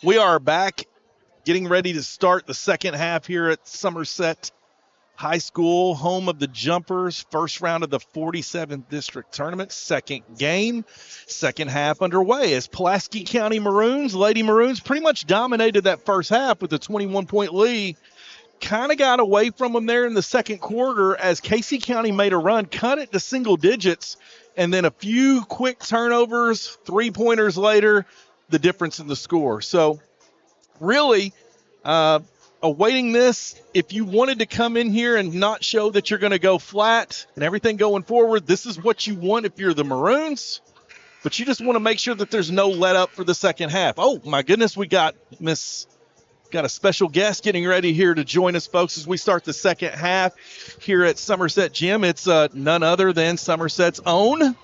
We are back, getting ready to start the second half here at Somerset High School, home of the Jumpers. First round of the 47th District Tournament, second game, second half underway as Pulaski County Maroons, Lady Maroons, pretty much dominated that first half with a 21-point lead. Kind of got away from them there in the second quarter as Casey County made a run, cut it to single digits, and then a few quick turnovers, three-pointers later, the difference in the score. So really, awaiting this, if you wanted to come in here and not show that you're going to go flat and everything going forward, this is what you want if you're the Maroons. But you just want to make sure that there's no let up for the second half. Oh, my goodness, we got a special guest getting ready here to join us, folks, as we start the second half here at Somerset Gym. It's none other than Somerset's own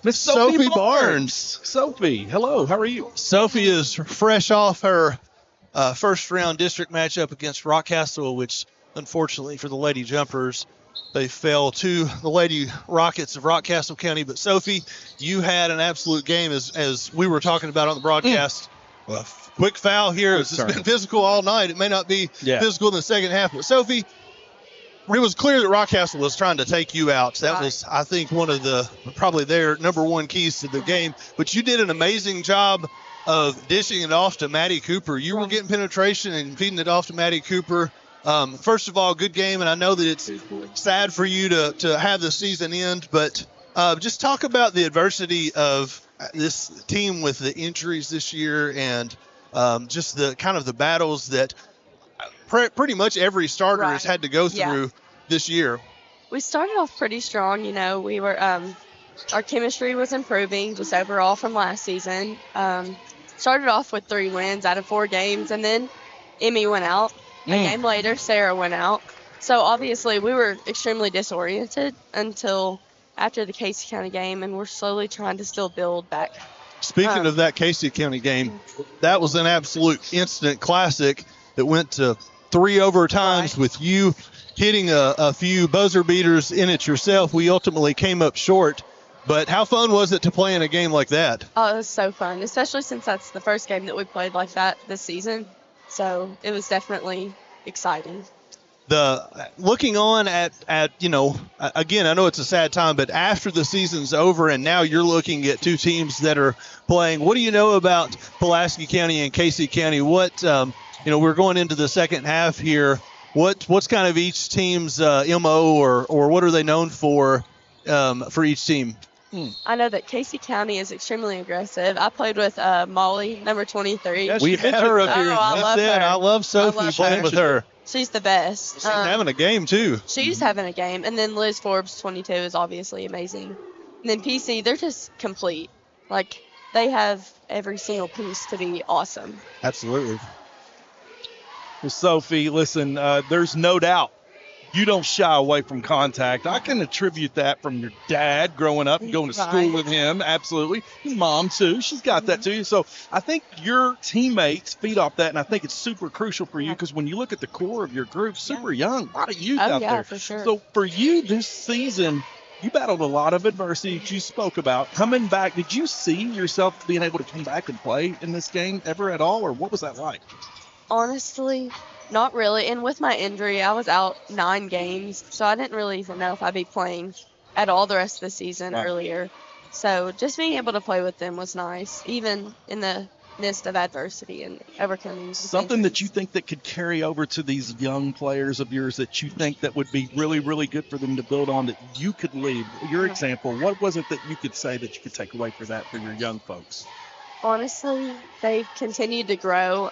Miss Sophie Barnes. Sophie, hello. How are you? Sophie is fresh off her first-round district matchup against Rockcastle, which, unfortunately for the Lady Jumpers, they fell to the Lady Rockets of Rockcastle County. But, Sophie, you had an absolute game, as we were talking about on the broadcast. Well, quick foul here. It's been physical all night. It may not be physical in the second half. But, Sophie, it was clear that Rockcastle was trying to take you out. That was, I think, one of probably their number one keys to the game. But you did an amazing job of dishing it off to Maddie Cooper. You were getting penetration and feeding it off to Maddie Cooper. First of all, good game, and I know that it's sad for you to have the season end, but just talk about the adversity of this team with the injuries this year and just the kind of the battles that pretty much every starter has had to go through this year. We started off pretty strong. We were our chemistry was improving just overall from last season. Started off with 3 wins out of 4 games, and then Emmy went out. A game later, Sarah went out. So obviously we were extremely disoriented until after the Casey County game, and we're slowly trying to still build back. Speaking of that Casey County game, that was an absolute instant classic that went to 3 overtimes with you hitting a few buzzer beaters in it yourself. We ultimately came up short. But how fun was it to play in a game like that? Oh, it was so fun, especially since that's the first game that we played like that this season. So it was definitely exciting. Looking on at again, I know it's a sad time, but after the season's over and now you're looking at 2 teams that are playing, what do you know about Pulaski County and Casey County? What, we're going into the second half here. What's kind of each team's MO or what are they known for each team? I know that Casey County is extremely aggressive. I played with Molly, number 23. Yes, we had her up here. I love her. I love Sophie playing with her. She's the best. She's having a game, too. She's having a game. And then Liz Forbes, 22, is obviously amazing. And then PC, they're just complete. Like, they have every single piece to be awesome. Absolutely. Well, Sophie, listen, there's no doubt you don't shy away from contact. I can attribute that from your dad growing up and going to school with him. Absolutely. Your mom, too. She's got that, too. So I think your teammates feed off that, and I think it's super crucial for you because when you look at the core of your group, super young, a lot of youth out there. For sure. So for you this season, you battled a lot of adversity that you spoke about. Coming back, did you see yourself being able to come back and play in this game ever at all, or what was that like? Honestly, not really. And with my injury, I was out 9 games, so I didn't really even know if I'd be playing at all the rest of the season earlier. So just being able to play with them was nice, even in the midst of adversity and overcoming something that you think that could carry over to these young players of yours that you think that would be really, really good for them to build on that you could lead. Your example, what was it that you could say that you could take away for that for your young folks? Honestly, they've continued to grow.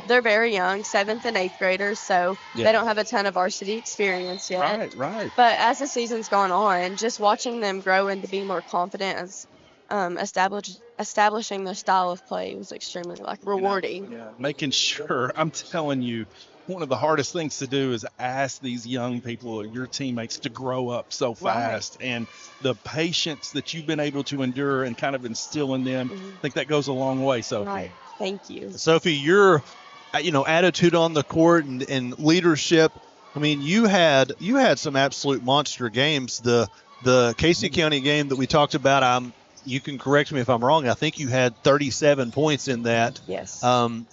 They're very young, 7th and 8th graders, so they don't have a ton of varsity experience yet. Right. But as the season's gone on, just watching them grow and to be more confident as establishing their style of play was extremely rewarding. Making sure, I'm telling you, one of the hardest things to do is ask these young people, your teammates, to grow up so fast. And the patience that you've been able to endure and kind of instill in them, I think that goes a long way, Sophie. Right. Thank you. Sophie, your attitude on the court and leadership, I mean, you had some absolute monster games. The Casey County game that we talked about, you can correct me if I'm wrong. I think you had 37 points in that. Yes.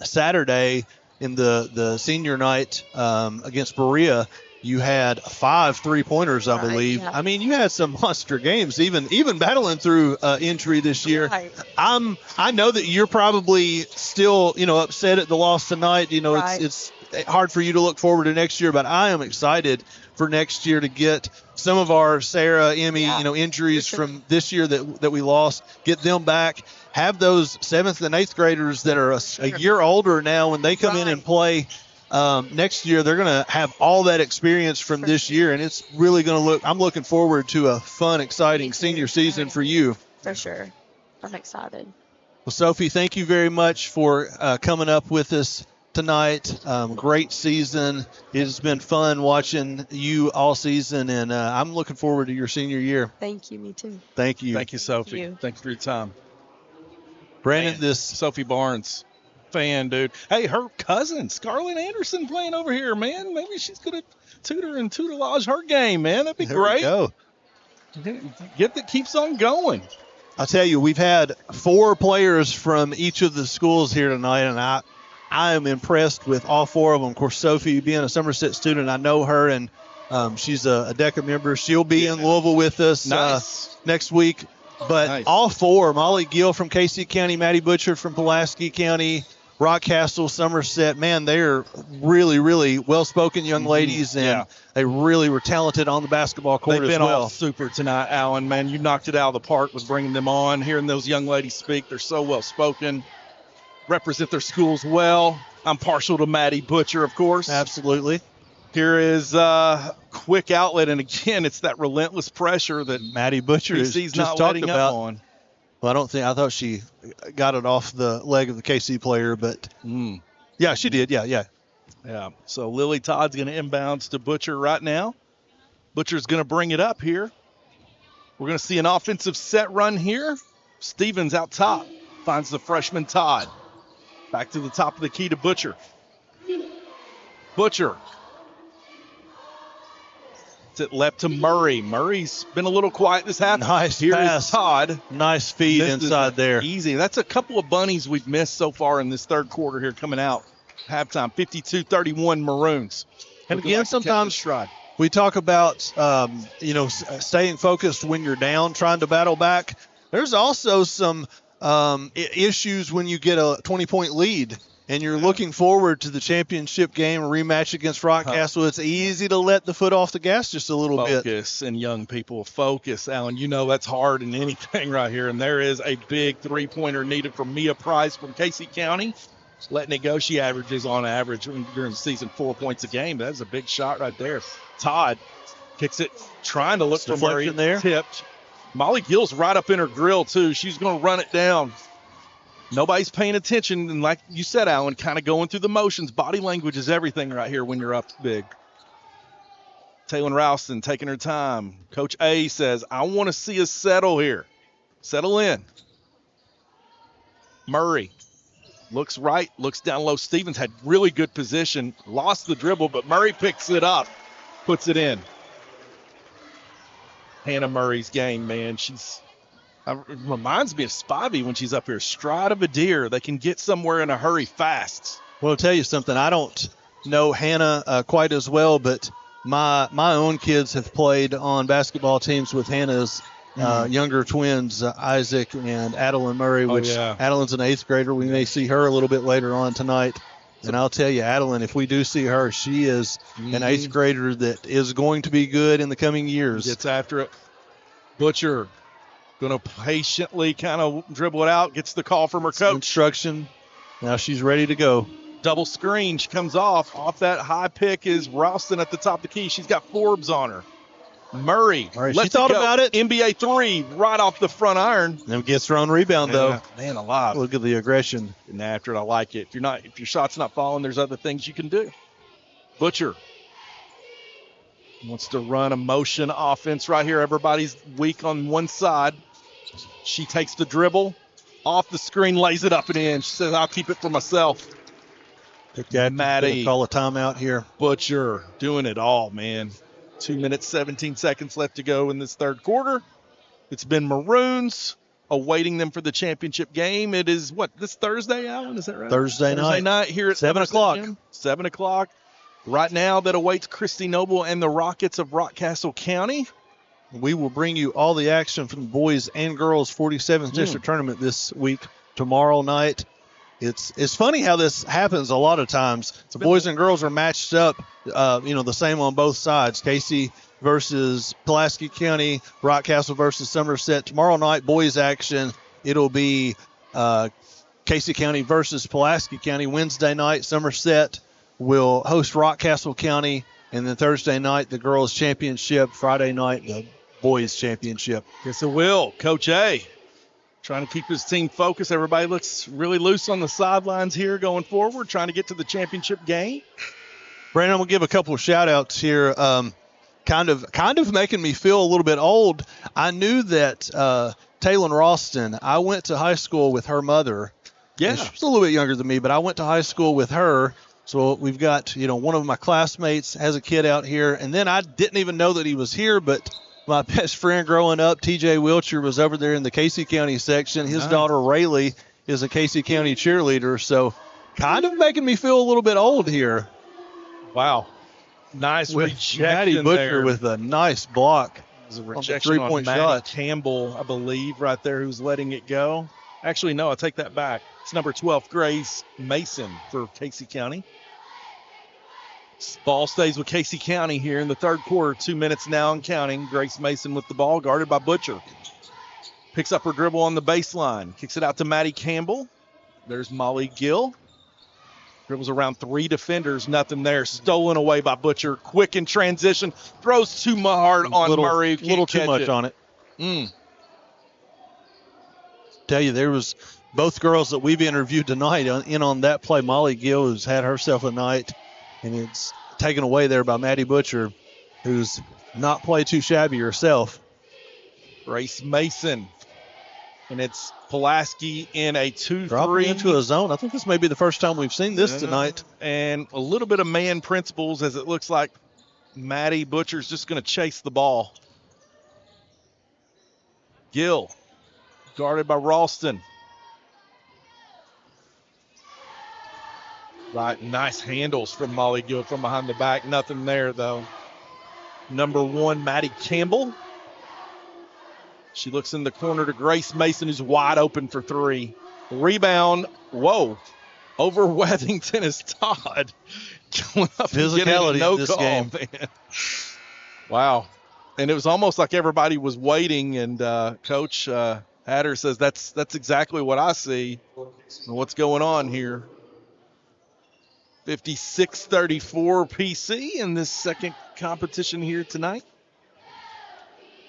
Saturday in the senior night against Berea, you had 5 3-pointers, I believe. Yeah. I mean, you had some monster games, even battling through injury this year. Right. I know that you're probably still, upset at the loss tonight. Right. It's hard for you to look forward to next year, but I am excited for next year to get some of our Sarah, Emmy, injuries from this year that we lost, get them back. Have those 7th and 8th graders that are a year older now, when they come in and play next year, they're going to have all that experience from this year, and it's really going to I'm looking forward to a fun, exciting senior season for you. For sure. I'm excited. Well, Sophie, thank you very much for coming up with us tonight. Great season. It's been fun watching you all season, and I'm looking forward to your senior year. Thank you. Me too. Thank you. Thank you, Sophie. Thank you. Thanks for your time. Brandon, Sophie Barnes, fan, dude. Hey, her cousin, Scarlett Anderson, playing over here, man. Maybe she's going to tutor and tutelage her game, man. That'd be great. There we go. Get that keeps on going. I'll tell you, we've had 4 players from each of the schools here tonight, and I am impressed with all 4 of them. Of course, Sophie, being a Somerset student, I know her, and she's a DECA member. She'll be in Louisville with us next week. But all 4, Molly Gill from Casey County, Maddie Butcher from Pulaski County, Rockcastle, Somerset, man, they're really, really well-spoken young ladies, and they really were talented on the basketball court as well. They've been all super tonight, Alan. Man, you knocked it out of the park with bringing them on, hearing those young ladies speak. They're so well-spoken, represent their schools well. I'm partial to Maddie Butcher, of course. Absolutely. Here is quick outlet, and again, it's that relentless pressure that Maddie Butcher is PC's just not talking letting about. up on. Well, I thought she got it off the leg of the KC player, but yeah, she did. Yeah. So Lily Todd's going to inbounds to Butcher right now. Butcher's going to bring it up here. We're going to see an offensive set run here. Stevens out top finds the freshman Todd. Back to the top of the key to Butcher. Butcher. It left to Murray. Murray's been a little quiet this half. Nice Here pass. is Todd. Nice feed inside there. Easy. That's a couple of bunnies we've missed so far in this third quarter here coming out. Halftime, 52-31 Maroons. And again, sometimes we talk about, staying focused when you're down, trying to battle back. There's also some issues when you get a 20-point lead and you're looking forward to the championship game, a rematch against Rockcastle. It's easy to let the foot off the gas just a little bit. Focus, and young people, focus. Alan, that's hard in anything right here. And there is a big three-pointer needed from Mia Price from Casey County. Letting it go. She averages on average during the season 4 points a game. That's a big shot right there. Todd kicks it, trying to look for Murray. There. Tipped. Molly Gill's right up in her grill, too. She's going to run it down. Nobody's paying attention, and like you said, Alan, kind of going through the motions. Body language is everything right here when you're up big. Taylor Ralston taking her time. Coach A says, I want to see us settle here. Settle in. Murray looks right, looks down low. Stevens had really good position, lost the dribble, but Murray picks it up, puts it in. Hannah Murray's game, man. Reminds me of Spivey when she's up here. Stride of a deer. They can get somewhere in a hurry fast. Well, I'll tell you something. I don't know Hannah quite as well, but my own kids have played on basketball teams with Hannah's younger twins, Isaac and Adeline Murray, which Adeline's an 8th grader. We may see her a little bit later on tonight. And I'll tell you, Adeline, if we do see her, she is an 8th grader that is going to be good in the coming years. Gets after it. Butcher going to patiently kind of dribble it out, gets the call from her coach. Instruction. Now she's ready to go. Double screen. She comes off. Off that high pick is Ralston at the top of the key. She's got Forbes on her. Murray. All right, she thought about it. NBA 3 right off the front iron. And gets her own rebound, though. Man alive. Look at the aggression. And after it, I like it. If your shot's not falling, there's other things you can do. Butcher wants to run a motion offense right here. Everybody's weak on one side. She takes the dribble off the screen, lays it up and in. She says, I'll keep it for myself. Maddie. Call a timeout here. Butcher doing it all, man. 2 minutes, 17 seconds left to go in this third quarter. It's been Maroons awaiting them for the championship game. It is this Thursday, Alan? Is that right? Thursday night here at 7 o'clock. 7 o'clock. Right now, that awaits Christy Noble and the Rockets of Rockcastle County. We will bring you all the action from the boys and girls 47th District Tournament this week, tomorrow night. It's funny how this happens a lot of times. The boys and girls are matched up, the same on both sides. Casey versus Pulaski County, Rockcastle versus Somerset. Tomorrow night, boys action. It'll be Casey County versus Pulaski County. Wednesday night, Somerset will host Rockcastle County. And then Thursday night, the girls' championship. Friday night, the boys' championship. Yes, it will. Coach A trying to keep his team focused. Everybody looks really loose on the sidelines here going forward, trying to get to the championship game. Brandon, I'm going to give a couple of shout-outs here. Kind of making me feel a little bit old. I knew that Taylon Ralston, I went to high school with her mother. Yeah. She was a little bit younger than me, but I went to high school with her. So we've got, one of my classmates has a kid out here. And then I didn't even know that he was here, but my best friend growing up, TJ Wiltshire, was over there in the Casey County section. His daughter, Rayleigh, is a Casey County cheerleader. So kind of making me feel a little bit old here. Wow. Nice rejection Maddie Butcher there. with a nice block. It was a rejection on three-point Maddie shot. Campbell, I believe, right there, who's letting it go. Actually, no, I take that back. It's number 12, Grace Mason for Casey County. Ball stays with Casey County here in the third quarter. 2 minutes now and counting. Grace Mason with the ball, guarded by Butcher. Picks up her dribble on the baseline. Kicks it out to Maddie Campbell. There's Molly Gill. Dribbles around three defenders. Nothing there. Stolen away by Butcher. Quick in transition. Throws too hard on Murray. A little too much on it. Tell you, there was both girls that we've interviewed tonight on that play. Molly Gill, who's had herself a night. And it's taken away there by Maddie Butcher, who's not played too shabby herself. Grace Mason. And it's Pulaski in a 2-3. Dropping into a zone. I think this may be the first time we've seen this tonight. And a little bit of man principles, as it looks like Maddie Butcher's just going to chase the ball. Gill, guarded by Ralston. Right, nice handles from Molly Gill from behind the back. Nothing there, though. Number 1, Maddie Campbell. She looks in the corner to Grace Mason, who's wide open for three. Rebound, over Wethington is Todd. Physicality in this game. Man. Wow. And it was almost like everybody was waiting, and Coach Hatter says, that's exactly what I see. What's going on here? 56-34 PC in this second competition here tonight.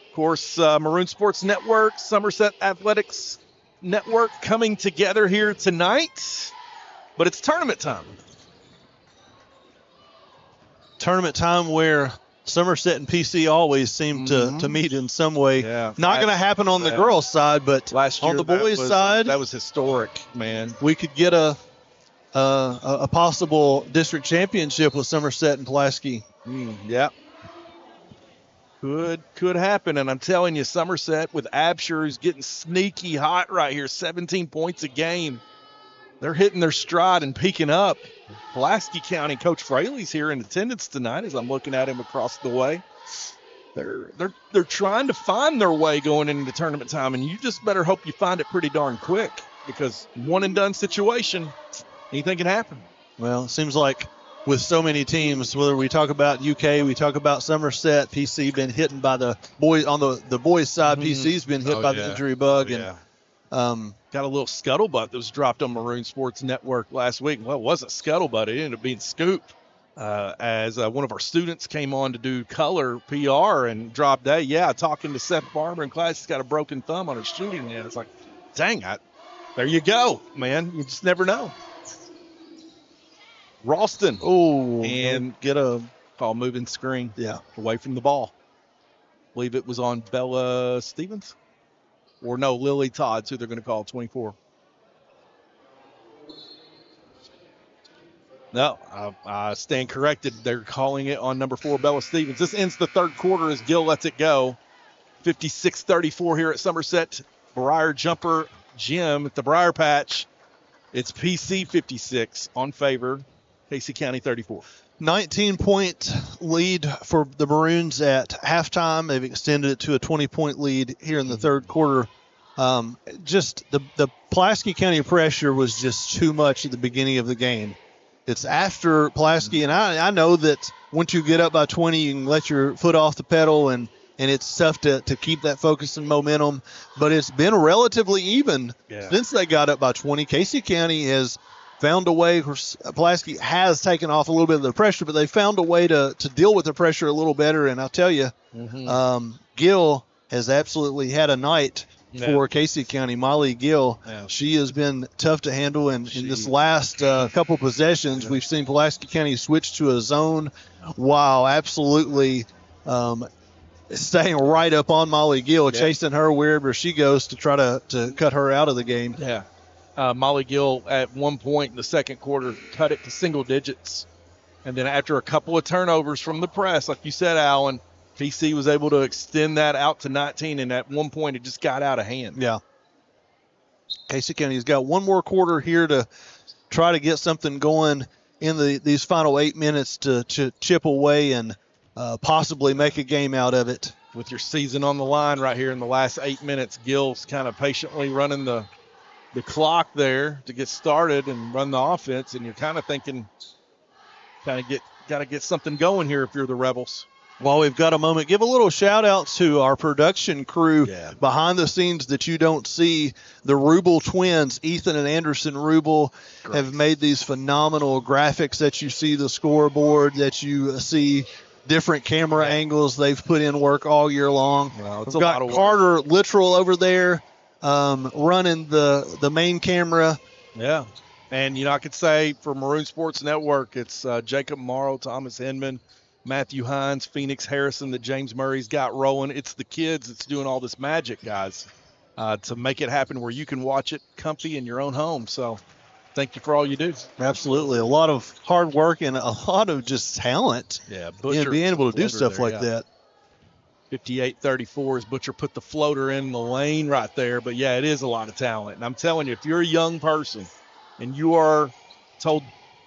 Of course, Maroon Sports Network, Somerset Athletics Network coming together here tonight. But it's tournament time. Tournament time where Somerset and PC always seem to meet in some way. Yeah, Not going to happen on the girls' side, but last year on the boys' side, that was historic, man. We could get a possible district championship with Somerset and Pulaski. Yeah. Could happen. And I'm telling you, Somerset with Absher, who's getting sneaky hot right here, 17 points a game. They're hitting their stride and peaking up. Pulaski County, Coach Fraley's here in attendance tonight as I'm looking at him across the way. They're trying to find their way going into tournament time, and you just better hope you find it pretty darn quick, because one and done situation, anything can happen. Well, it seems like with so many teams, whether we talk about UK, we talk about Somerset, PC been hit by the boys on the boys side. PC's been hit by the injury bug, and got a little scuttlebutt that was dropped on Maroon Sports Network last week. Well, it wasn't scuttlebutt; it ended up being scoop. As one of our students came on to do color PR and dropped that. Yeah, talking to Seth Barber in class, he's got a broken thumb on his shooting net. It's like, dang, there you go, man. You just never know. Ralston. Oh, and get a call moving screen. Yeah, away from the ball. I believe it was on Bella Stevens. Or no, Lily Todd's who they're going to call 24. No, I stand corrected. They're calling it on number 4, Bella Stevens. This ends the third quarter as Gill lets it go. 56-34 here at Somerset. Briar Jumper Gym at the Briar Patch. It's PC 56 on favor, Casey County 34. 19-point lead for the Maroons at halftime. They've extended it to a 20-point lead here in the third quarter. Just the Pulaski County pressure was just too much at the beginning of the game. It's after Pulaski, and I know that once you get up by 20, you can let your foot off the pedal, and it's tough to keep that focus and momentum. But it's been relatively even since they got up by 20. Casey County has found a way. Pulaski has taken off a little bit of the pressure, but they found a way to deal with the pressure a little better. And I'll tell you, Gill has absolutely had a night for Casey County. Molly Gill, she has been tough to handle. And in this last couple possessions, we've seen Pulaski County switch to a zone while absolutely staying right up on Molly Gill, chasing her wherever she goes to try to cut her out of the game. Yeah. Molly Gill at one point in the second quarter cut it to single digits. And then after a couple of turnovers from the press, like you said, Alan, PC was able to extend that out to 19, and at one point it just got out of hand. Yeah. Casey County's got one more quarter here to try to get something going in these final 8 minutes to chip away and possibly make a game out of it. With your season on the line right here in the last 8 minutes, Gill's kind of patiently running the clock there to get started and run the offense, and you're kind of thinking, got to get something going here if you're the Rebels. While we've got a moment, give a little shout out to our production crew behind the scenes that you don't see. The Rubel twins, Ethan and Anderson Rubel, have made these phenomenal graphics that you see, the scoreboard, that you see different camera angles. They've put in work all year long. We've got Carter Littrell over there running the main camera. Yeah. And, I could say for Maroon Sports Network, it's Jacob Morrow, Thomas Hinman, Matthew Hines, Phoenix Harrison that James Murray's got rolling. It's the kids that's doing all this magic, guys, to make it happen where you can watch it comfy in your own home. So thank you for all you do. Absolutely. A lot of hard work and a lot of just talent in being able to do stuff like that. 58-34 as Butcher put the floater in the lane right there. But, it is a lot of talent. And I'm telling you, if you're a young person and you are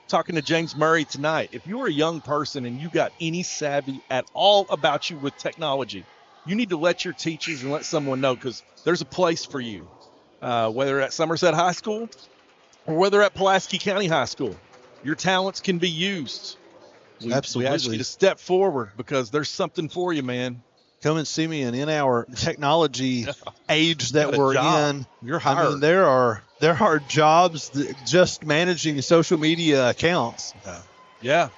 talking to James Murray tonight, if you're a young person and you got any savvy at all about you with technology, you need to let your teachers and let someone know, because there's a place for you, whether at Somerset High School or whether at Pulaski County High School. Your talents can be used. Absolutely. We ask you to step forward because there's something for you, man. Come and see me, and in our technology age that we're in, you're hired. I mean, there are jobs just managing social media accounts. Yeah.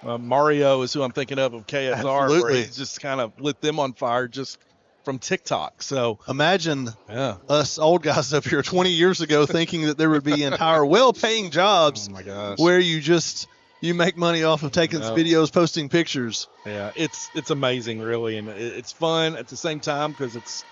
Mario is who I'm thinking of KSR. Absolutely. Where he just kind of lit them on fire just from TikTok. So imagine us old guys up here 20 years ago thinking that there would be entire well-paying jobs where you make money off of taking videos, posting pictures. Yeah, it's amazing, really, and it's fun at the same time because it's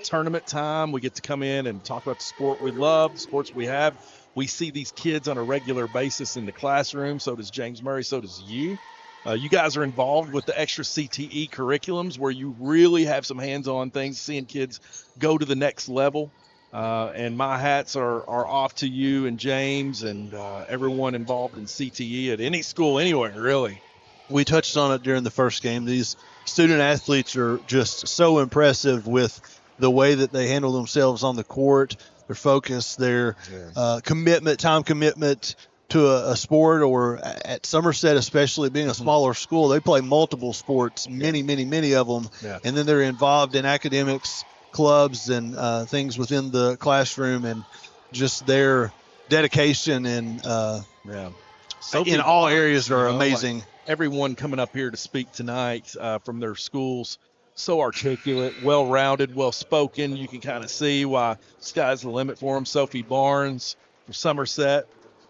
tournament time. We get to come in and talk about the sport we love, the sports we have. We see these kids on a regular basis in the classroom. So does James Murray. So does you. You guys are involved with the extra CTE curriculums where you really have some hands-on things, seeing kids go to the next level. And my hats are off to you and James and everyone involved in CTE at any school anywhere, really. We touched on it during the first game. These student athletes are just so impressive with the way that they handle themselves on the court, their focus, their time commitment to a sport, or at Somerset especially, being a smaller school, they play multiple sports, many of them, and then they're involved in academics, clubs, and things within the classroom, and just their dedication and in all areas are amazing. Like everyone coming up here to speak tonight from their schools, so articulate, well-rounded, well-spoken. You can kind of see why sky's the limit for them. Sophie Barnes for Somerset,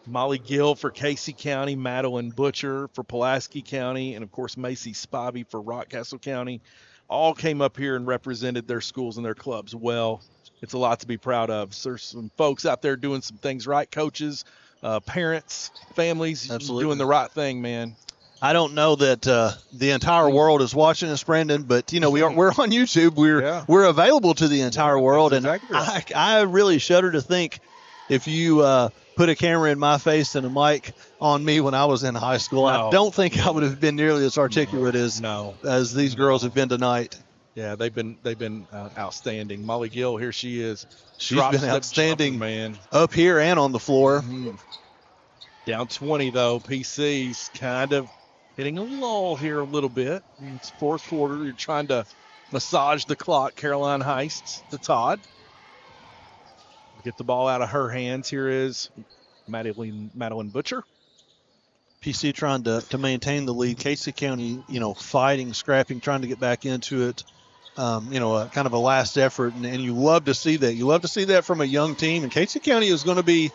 Molly Gill for Casey County, Madeline Butcher for Pulaski County, and, of course, Macy Spivey for Rockcastle County. All came up here and represented their schools and their clubs well. It's a lot to be proud of. So there's some folks out there doing some things right, coaches, parents, families, doing the right thing, man. I don't know that the entire world is watching us, Brandon, but we're on YouTube. We're available to the entire world, and exactly right. I really shudder to think if you put a camera in my face and a mic on me when I was in high school, No. I don't think I would have been nearly as articulate as these girls have been tonight. Yeah, they've been outstanding. Molly Gill, here she is. She's Drop been step outstanding, jumper, man. up here and on the floor. Mm-hmm. Down 20 though. PC's kind of hitting a lull here a little bit. It's fourth quarter. You're trying to massage the clock. Caroline Heist to Todd. Get the ball out of her hands. Here is Madeline Butcher. PC trying to maintain the lead. Casey County, fighting, scrapping, trying to get back into it. A kind of a last effort, and you love to see that. You love to see that from a young team. And Casey County is going to be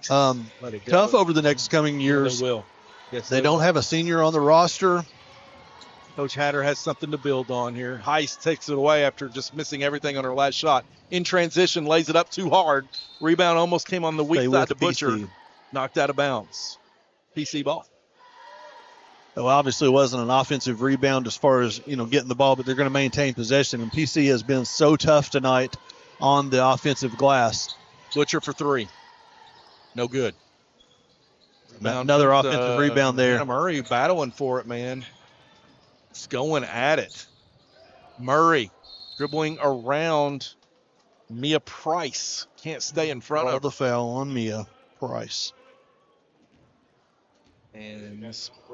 tough over the next coming years. They will. Yes, they don't have a senior on the roster. Coach Hatter has something to build on here. Heist takes it away after just missing everything on her last shot. In transition, lays it up too hard. Rebound almost came on the weak side to Butcher. Knocked out of bounds. PC ball. Well, obviously it wasn't an offensive rebound as far as, getting the ball, but they're going to maintain possession. And PC has been so tough tonight on the offensive glass. Butcher for three. No good. Another offensive rebound there. Anna Murray battling for it, man. It's going at it. Murray dribbling around Mia Price. Can't stay in front of the foul on Mia Price. And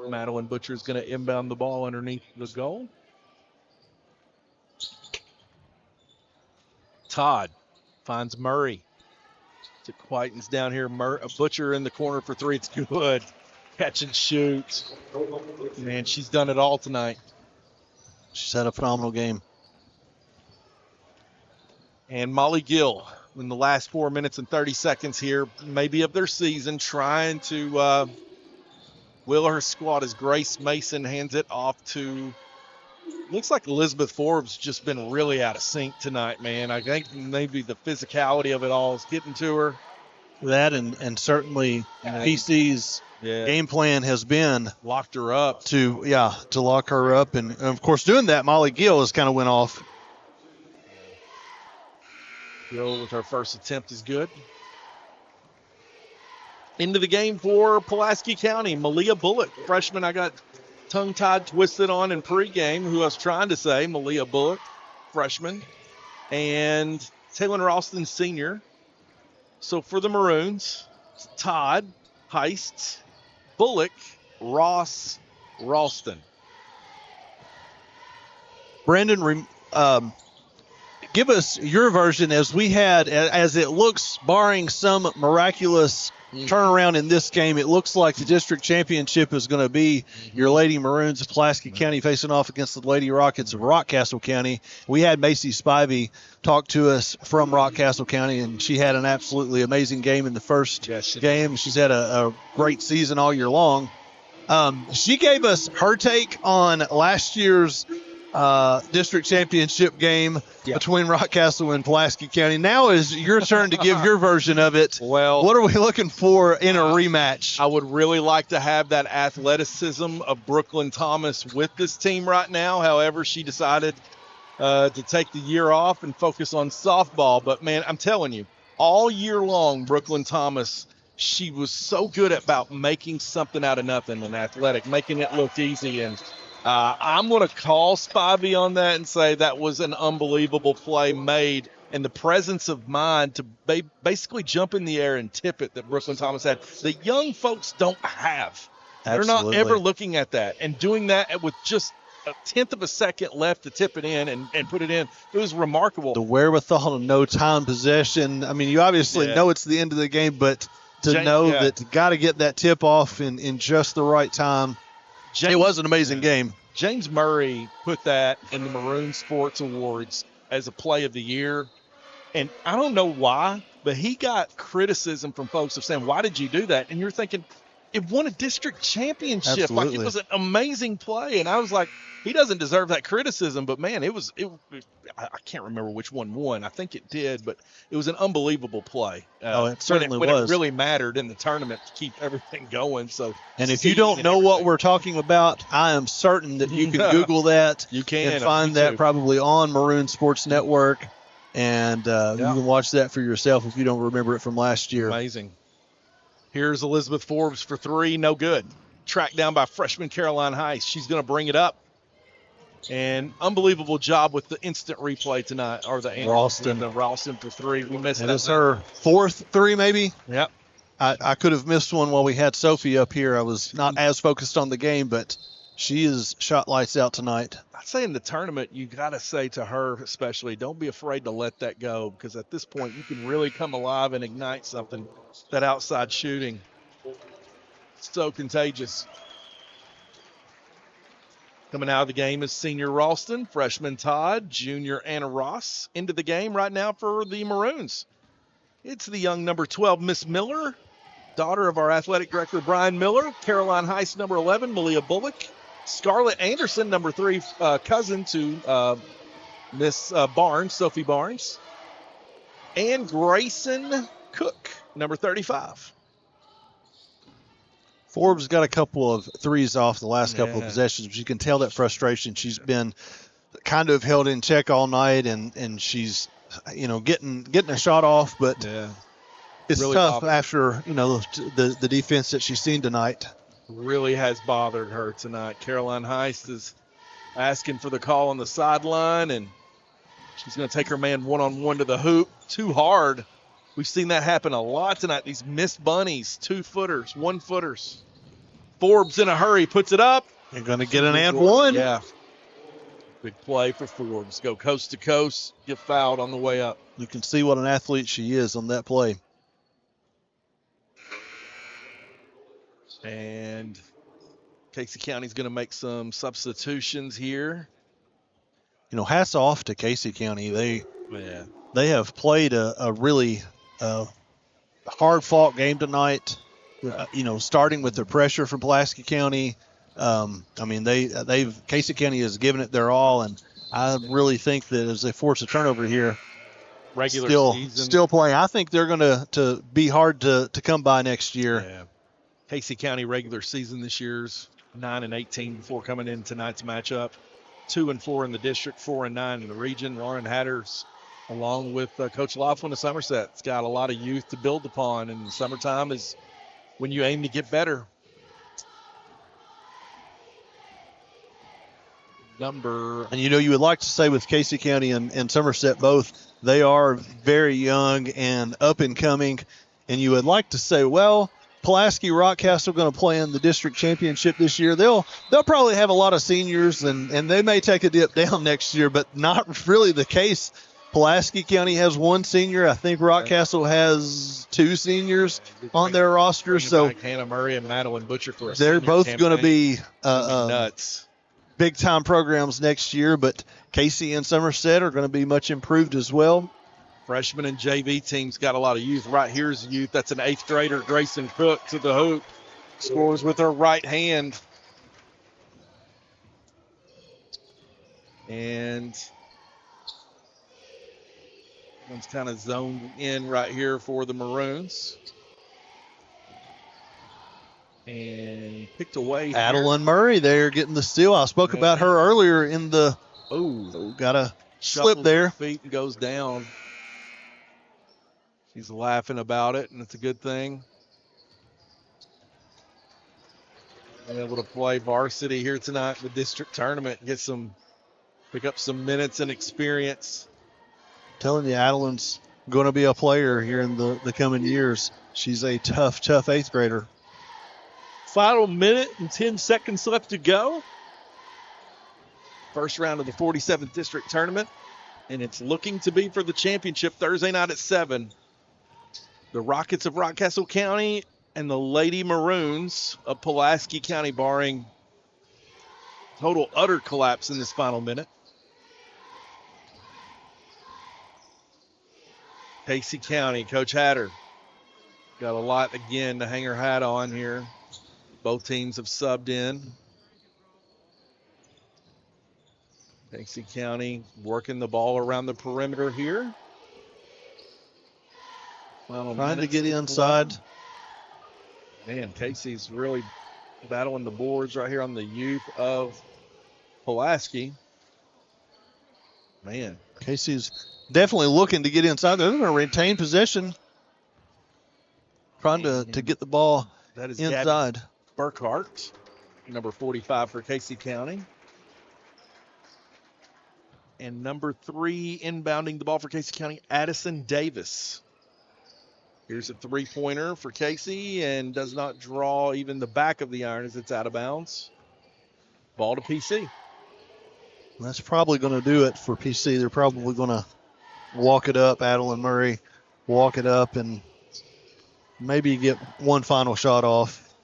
Madeline Butcher is going to inbound the ball underneath the goal. Todd finds Murray. It quietens down here. Butcher in the corner for three. It's good. Catch and shoot. Man, she's done it all tonight. She's had a phenomenal game. And Molly Gill in the last 4 minutes and 30 seconds here, maybe of their season, trying to will her squad as Grace Mason hands it off to, looks like Elizabeth Forbes just been really out of sync tonight, man. I think maybe the physicality of it all is getting to her. That and certainly PC's game plan has been locked her up to lock her up, and of course doing that, Molly Gill has kind of went off. Gill with her first attempt is good. Into the game for Pulaski County, Malia Bullock, freshman. I got tongue-tied twisted on in pregame, who I was trying to say, Malia Bullock, freshman, and Taylor Ralston, senior. So for the Maroons, Todd, Heist, Bullock, Ross, Ralston. Brandon, give us your version as it looks, barring some miraculous turnaround in this game, it looks like the district championship is going to be your Lady Maroons of Pulaski County facing off against the Lady Rockets of Rockcastle County. We had Macy Spivey talk to us from Rockcastle County, and she had an absolutely amazing game in the first game. She's had a great season all year long. She gave us her take on last year's district championship game between Rockcastle and Pulaski County. Now is your turn to give your version of it. Well, what are we looking for in a rematch? I would really like to have that athleticism of Brooklyn Thomas with this team right now. However, she decided to take the year off and focus on softball. But, man, I'm telling you, all year long, Brooklyn Thomas, she was so good about making something out of nothing and athletic, making it look easy. And I'm going to call Spivey on that and say that was an unbelievable play made, and the presence of mind to basically jump in the air and tip it that Brooklyn Thomas had. The young folks don't have. Absolutely. They're not ever looking at that. And doing that with just a tenth of a second left to tip it in and put it in, it was remarkable. The wherewithal to know time possession. I mean, you obviously know it's the end of the game, but to know that you got to get that tip off in just the right time. It was an amazing game. James Murray put that in the Maroon Sports Awards as a play of the year. And I don't know why, but he got criticism from folks of saying, why did you do that? And you're thinking, it won a district championship. Absolutely. Like, it was an amazing play. And I was like, he doesn't deserve that criticism. But, man, I can't remember which one won. I think it did, but it was an unbelievable play. It certainly when was. It really mattered in the tournament to keep everything going. So, and if you don't know what we're talking about, I am certain that you can Google that. You can and find that probably on Maroon Sports Network, and you can watch that for yourself if you don't remember it from last year. Amazing. Here's Elizabeth Forbes for three, no good. Tracked down by freshman Caroline Heiss. She's going to bring it up. And unbelievable job with the instant replay tonight, or the Ralston for three. We missed that. That is her fourth three, maybe. Yep. I could have missed one while we had Sophie up here. I was not as focused on the game, but she is shot lights out tonight. I'd say in the tournament, you got to say to her especially, don't be afraid to let that go, because at this point you can really come alive and ignite something. That outside shooting, so contagious. Coming out of the game is senior Ralston, freshman Todd, junior Anna Ross into the game right now for the Maroons. It's the young number 12, Miss Miller, daughter of our athletic director, Brian Miller, Caroline Heiss, number 11, Malia Bullock, Scarlett Anderson, number 3, cousin to Miss Barnes, Sophie Barnes, and Grayson Cook, number 35. Forbes got a couple of threes off the last couple of possessions, but you can tell that frustration. She's been kind of held in check all night, and she's, getting a shot off, but it's really tough after, the defense that she's seen tonight. Really has bothered her tonight. Caroline Heiss is asking for the call on the sideline, and she's going to take her man one-on-one to the hoop. Too hard. We've seen that happen a lot tonight. These missed bunnies, 2-footers, 1-footers. Forbes in a hurry, puts it up. You're going to get an and one. Yeah. Big play for Forbes. Go coast to coast, get fouled on the way up. You can see what an athlete she is on that play. And Casey County's going to make some substitutions here. Hats off to Casey County. They have played a really hard-fought game tonight. Starting with the pressure from Pulaski County. Casey County has given it their all, and I really think that as they force a turnover here, still playing, I think they're going to be hard to come by next year. Yeah. Casey County regular season this year's 9-18 before coming in tonight's matchup. 2-4 in the district, 4-9 in the region. Lauren Hatters, along with Coach Laughlin of Somerset, has got a lot of youth to build upon, and the summertime is when you aim to get better. And you would like to say with Casey County and Somerset both, they are very young and up and coming, and you would like to say, well, Pulaski Rockcastle going to play in the district championship this year. They'll probably have a lot of seniors, and they may take a dip down next year, but not really the case. Pulaski County has one senior. I think Rockcastle has 2 seniors on their roster. So Hannah Murray and Madeline Butcher for they're both going to be nuts. Big time programs next year, but Casey and Somerset are going to be much improved as well. Freshman and JV teams got a lot of youth. Right here's youth. That's an 8th grader, Grayson Cook, to the hoop. Scores with her right hand. And one's kind of zoned in right here for the Maroons. And picked away. Adeline Murray there getting the steal. I spoke about her earlier in the. Got a slip there. Feet and goes down. She's laughing about it, and it's a good thing. Been able to play varsity here tonight in the district tournament, pick up some minutes and experience. Telling you, Adeline's going to be a player here in the coming years. She's a tough 8th grader. Final minute and 10 seconds left to go. First round of the 47th district tournament, and it's looking to be for the championship Thursday night at 7. The Rockets of Rockcastle County and the Lady Maroons of Pulaski County, barring total utter collapse in this final minute. Casey County, Coach Hatter, got a lot again to hang her hat on here. Both teams have subbed in. Casey County working the ball around the perimeter here. Trying to get inside. Man, Casey's really battling the boards right here on the youth of Pulaski. Man. Casey's definitely looking to get inside. They're going to retain possession. Trying to get the ball that is inside. Gabby Burkhart, number 45 for Casey County. And number 3 inbounding the ball for Casey County, Addison Davis. Here's a three-pointer for Casey and does not draw even the back of the iron as it's out of bounds. Ball to PC. That's probably going to do it for PC. They're probably going to walk it up, Adeline Murray, walk it up and maybe get one final shot off.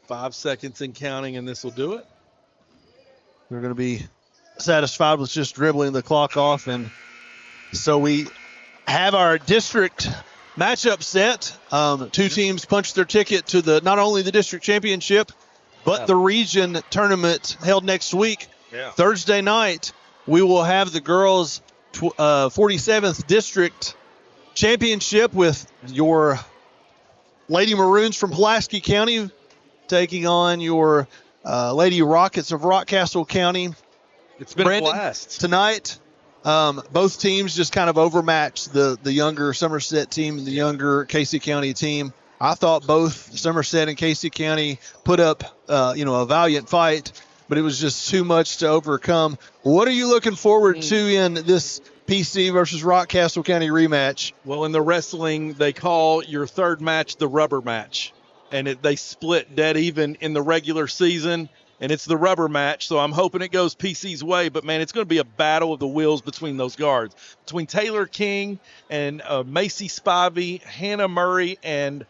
5 seconds and counting, and this will do it. They're going to be satisfied with just dribbling the clock off. And so we have our district matchup set. Two teams punched their ticket to not only the district championship, but the region tournament held next week. Yeah. Thursday night, we will have the girls' 47th district championship with your Lady Maroons from Pulaski County taking on your Lady Rockets of Rockcastle County. It's been Brandon, a blast tonight. Both teams just kind of overmatched the younger Somerset team and the younger Casey County team. I thought both Somerset and Casey County put up, a valiant fight, but it was just too much to overcome. What are you looking forward to in this PC versus Rockcastle County rematch? Well, in the wrestling, they call your third match the rubber match, and they split dead even in the regular season. And it's the rubber match, so I'm hoping it goes PC's way. But, man, it's going to be a battle of the wheels between those guards. Between Taylor King and Macy Spivey, Hannah Murray, and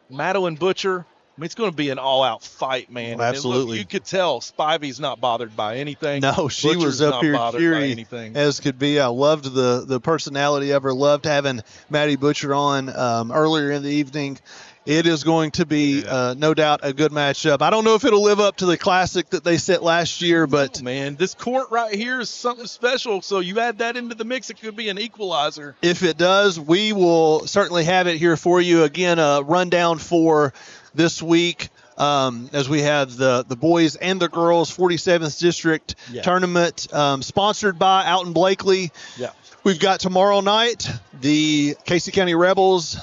Madeline Butcher. I mean, it's going to be an all-out fight, man. Well, absolutely. Look, you could tell Spivey's not bothered by anything. No, she Butcher's was up not here bothered by cheering anything. as could be. I loved the personality of her. Loved having Maddie Butcher on earlier in the evening. It is going to be, no doubt, a good matchup. I don't know if it'll live up to the classic that they set last year, but... Oh, man, this court right here is something special, so you add that into the mix, it could be an equalizer. If it does, we will certainly have it here for you. Again, a rundown for this week as we have the boys and the girls 47th District Tournament sponsored by Alton Blakely. Yeah. We've got tomorrow night the Casey County Rebels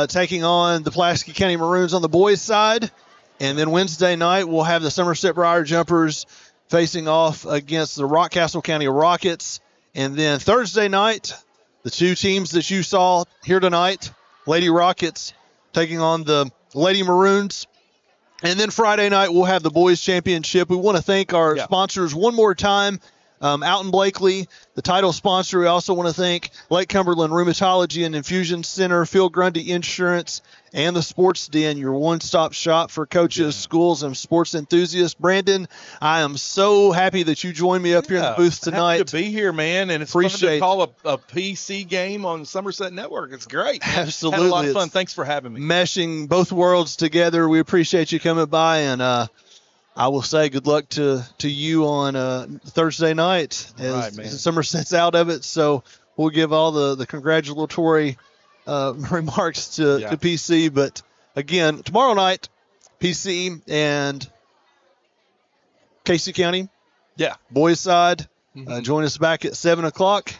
taking on the Pulaski County Maroons on the boys' side. And then Wednesday night we'll have the Somerset Briar Jumpers facing off against the Rockcastle County Rockets. And then Thursday night, the two teams that you saw here tonight, Lady Rockets taking on the Lady Maroons. And then Friday night we'll have the boys' championship. We want to thank our sponsors one more time. Alton Blakely, the title sponsor. We also want to thank Lake Cumberland Rheumatology and Infusion Center, Phil Grundy Insurance, and the Sports Den, your one-stop shop for coaches, schools, and sports enthusiasts. Brandon, I am so happy that you joined me up here in the booth tonight. Happy to be here, man, and it's fun to call a PC game on Somerset Network. It's great. Absolutely. Had a lot of fun. Thanks for having me. Meshing both worlds together. We appreciate you coming by, and I will say good luck to you on Thursday night as Somerset's out of it. So we'll give all the congratulatory remarks to PC. But, again, tomorrow night, PC and Casey County. Yeah. Boys side. Join us back at 7 o'clock.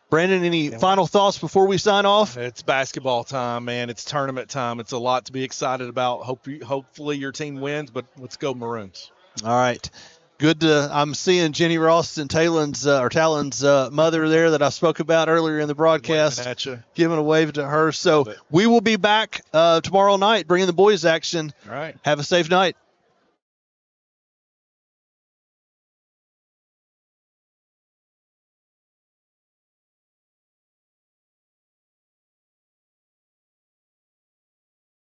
Brandon, any final thoughts before we sign off? It's basketball time, man. It's tournament time. It's a lot to be excited about. Hopefully your team wins, but let's go Maroons. All right. Good. I'm seeing Jenny Ross and Talon's mother there that I spoke about earlier in the broadcast. Giving a wave to her. So we will be back tomorrow night bringing the boys action. All right. Have a safe night.